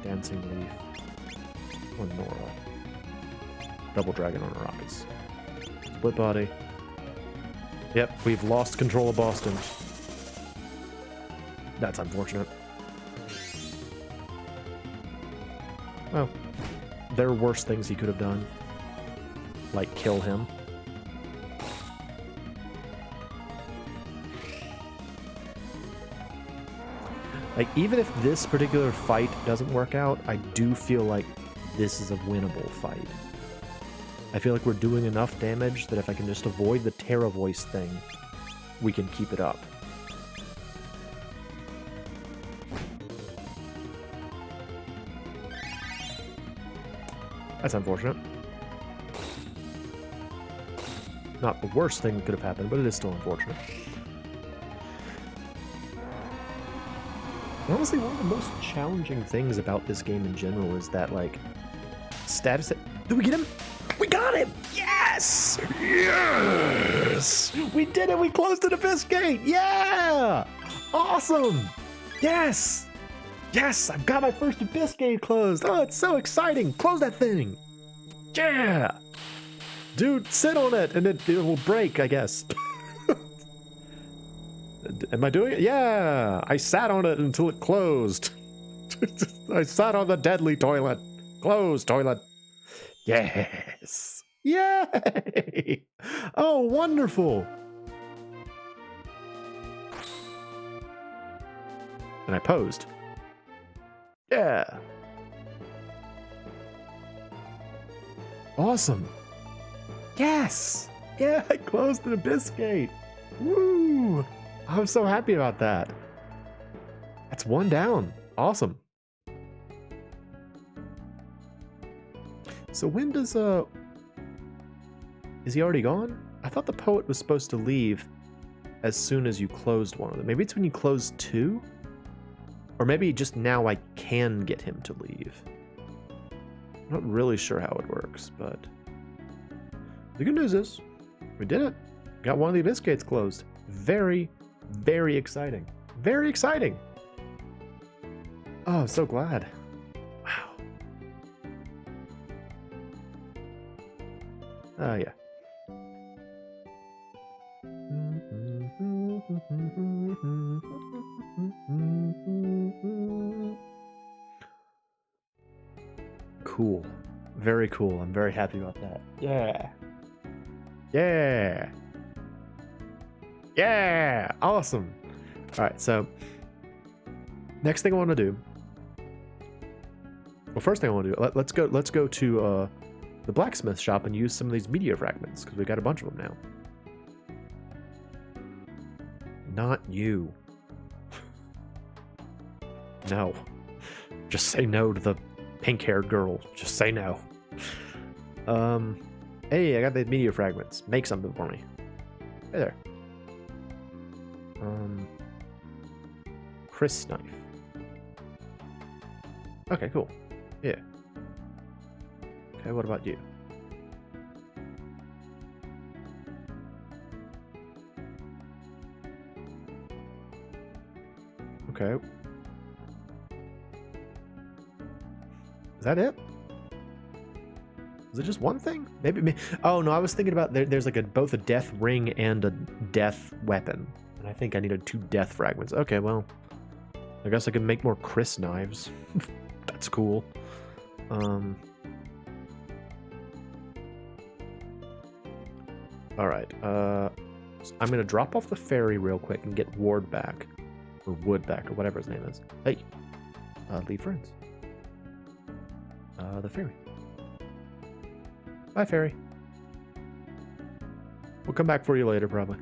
Dancing Leaf on Nora. Double Dragon on Rockets. Split body. Yep, we've lost control of Boston. That's unfortunate. Well, there are worse things he could have done. Like kill him. Like, even if this particular fight doesn't work out, I do feel like this is a winnable fight. I feel like we're doing enough damage that if I can just avoid the Terra Voice thing, we can keep it up. That's unfortunate. Not the worst thing that could have happened, but it is still unfortunate. Honestly, one of the most challenging things about this game in general is that, like, status... Did we get him? We got him! Yes! Yes! We did it! We closed an Abyss Gate! Yeah! Awesome! Yes! Yes! I've got my first Abyss Gate closed! Oh, it's so exciting! Close that thing! Yeah! Dude, sit on it and it will break, I guess. Am I doing it? Yeah! I sat on it until it closed. I sat on the deadly toilet. Closed toilet. Yes! Yay! Oh, wonderful! And I posed. Yeah! Awesome! Yes! Yeah, I closed an abyss gate! Woo! I'm so happy about that. That's one down. Awesome. So when does is he already gone? I thought the poet was supposed to leave as soon as you closed one of them. Maybe it's when you close two? Or maybe just now I can get him to leave. I'm not really sure how it works, but the good news is we did it. Got one of the abyss gates closed. Very, very exciting. Very exciting. Oh, I'm so glad. Wow. Oh, yeah. Cool. Very cool. I'm very happy about that. Yeah. Yeah. Yeah. Awesome. All right. So next thing I want to do. Well, first thing I want to do. Let's go to the blacksmith shop and use some of these meteor fragments because we got a bunch of them now. Not you. No. Just say no to the pink-haired girl. Just say no. Hey, I got the meteor fragments. Make something for me. Hey there. Chris knife. Okay, cool. Yeah. Okay, what about you? Okay. Is that it? Is it just one thing? Maybe. Oh no, I was thinking about there's like both a death ring and a death weapon, and I think I needed 2 death fragments. Okay, well, I guess I can make more Chris knives. That's cool. All right. I'm gonna drop off the ferry real quick and get Ward back, or Wood back, or whatever his name is. Hey, leave friends. The ferry. Bye, ferry. We'll come back for you later, probably.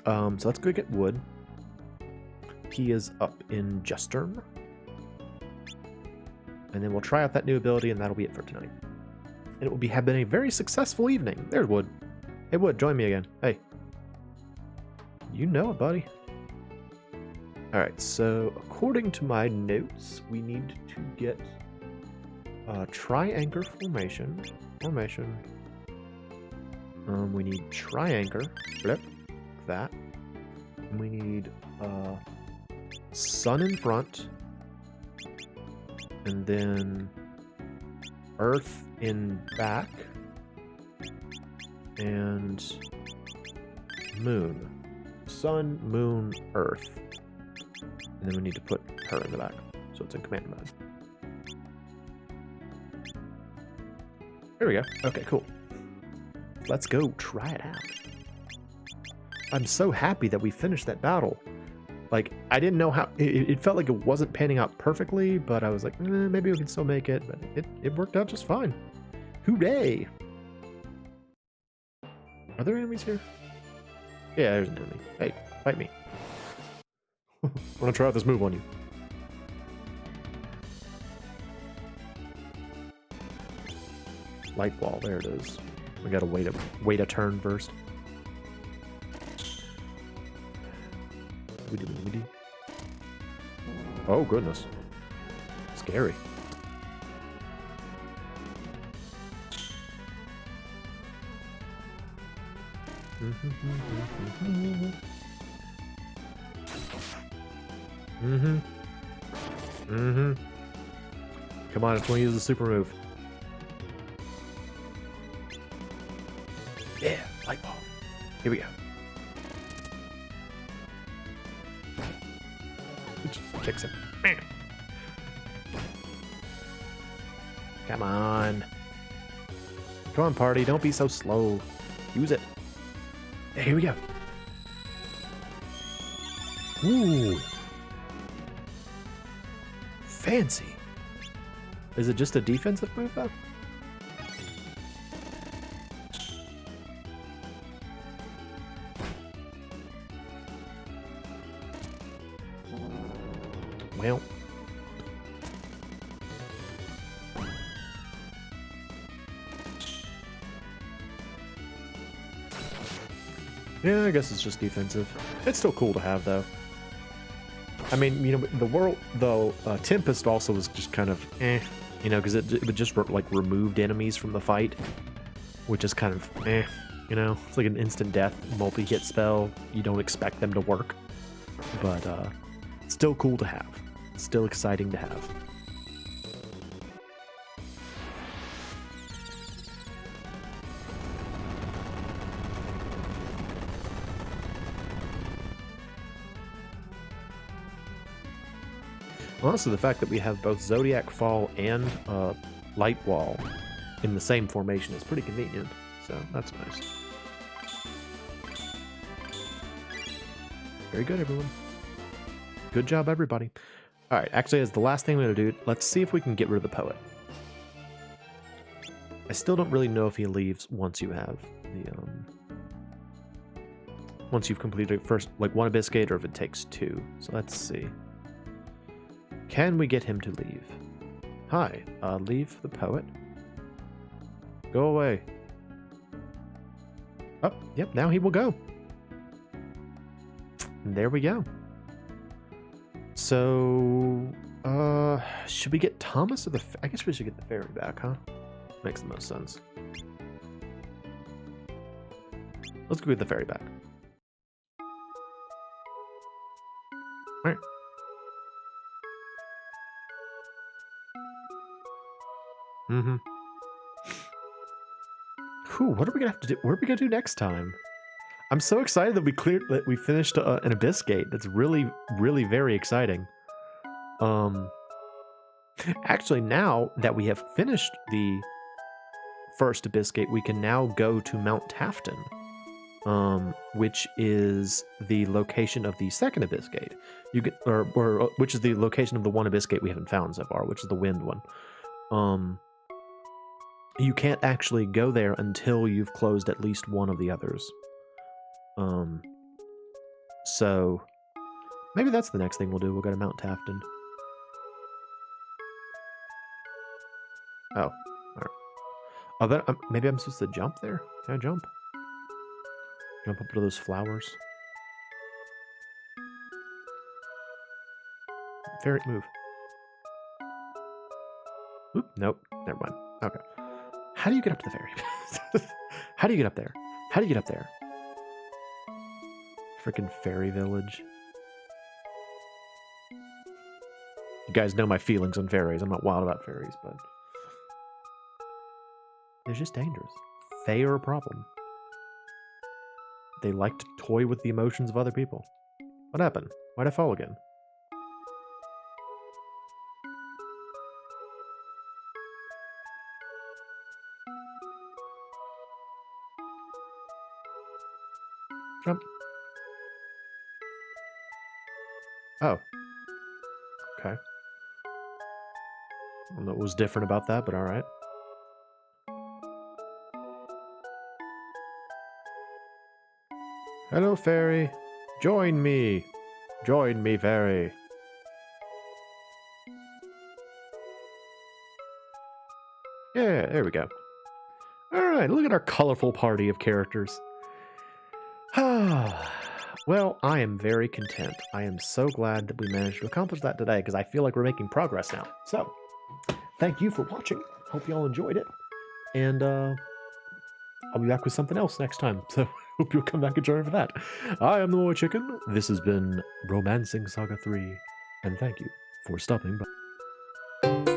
So let's go get Wood. He is up in Justern. And then we'll try out that new ability, and that'll be it for tonight. And it will have been a very successful evening. There's Wood. Hey, Wood, join me again. Hey. You know it, buddy. Alright, so according to my notes, we need to get tri-anchor formation. We need tri-anchor. Flip. That. And we need sun in front. And then earth in back. And moon. Sun, moon, earth. And then we need to put her in the back, so it's in command mode. There we go. Okay, cool. Let's go try it out. I'm so happy that we finished that battle. Like, I didn't know how... It felt like it wasn't panning out perfectly, but I was like, maybe we can still make it. But it worked out just fine. Hooray! Are there enemies here? Yeah, there's an enemy. Hey, fight me. I want to try out this move on you. Light wall, there it is. We gotta wait a turn first. Oh goodness. Scary. Come on, I just want to use the super move. Yeah, light ball. Here we go. Just kicks him. Man. Come on. Come on, party. Don't be so slow. Use it. Yeah, here we go. Ooh. Fancy. Is it just a defensive move, though? Well. Yeah, I guess it's just defensive. It's still cool to have, though. I mean, you know, the world, though, Tempest also was just kind of eh, you know, because it would just, like, removed enemies from the fight, which is kind of eh, you know? It's like an instant death multi-hit spell. You don't expect them to work, but still cool to have. Still exciting to have. Also, the fact that we have both Zodiac Fall and Light Wall in the same formation is pretty convenient, so that's nice. Very good, everyone. Good job, everybody. Alright, actually, as the last thing I'm going to do, let's see if we can get rid of the poet. I still don't really know if he leaves once you have the, once you've completed first, like, one Abyssgate, or if it takes two. So let's see. Can we get him to leave? Hi, leave the poet. Go away. Oh, yep, now he will go. And there we go. So, should we get Thomas or the... I guess we should get the fairy back, huh? Makes the most sense. Let's go get the fairy back. Alright. Mm-hmm. Whew, what are we gonna have to do? What are we gonna do next time? I'm so excited that we finished an Abyssgate. That's really, really very exciting. Actually, now that we have finished the first Abyssgate, we can now go to Mount Tafton, which is the location of the second Abyssgate. You can, or which is the location of the one Abyssgate we haven't found so far, which is the Wind one. You can't actually go there until you've closed at least one of the others. So maybe that's the next thing we'll do. We'll go to Mount Tafton. Oh, all right. Oh, but maybe I'm supposed to jump there. Can I jump? Jump up to those flowers. Fairy, move. Oop, nope. Never mind. Okay. How do you get up to the fairy? How do you get up there? How do you get up there? Freaking fairy village. You guys know my feelings on fairies. I'm not wild about fairies, but they're just dangerous. They are a problem. They like to toy with the emotions of other people. What happened? Why'd I fall again? Jump. Oh. Okay. I don't know what was different about that, but alright. Hello, fairy. Join me. Join me, fairy. Yeah, there we go. Alright, look at our colorful party of characters. Well, I am very content. I am so glad that we managed to accomplish that today, because I feel like we're making progress now. So, thank you for watching. Hope you all enjoyed it. And I'll be back with something else next time. So, hope you'll come back and join me for that. I am the MoeChicken. This has been Romancing SaGa 3. And thank you for stopping by.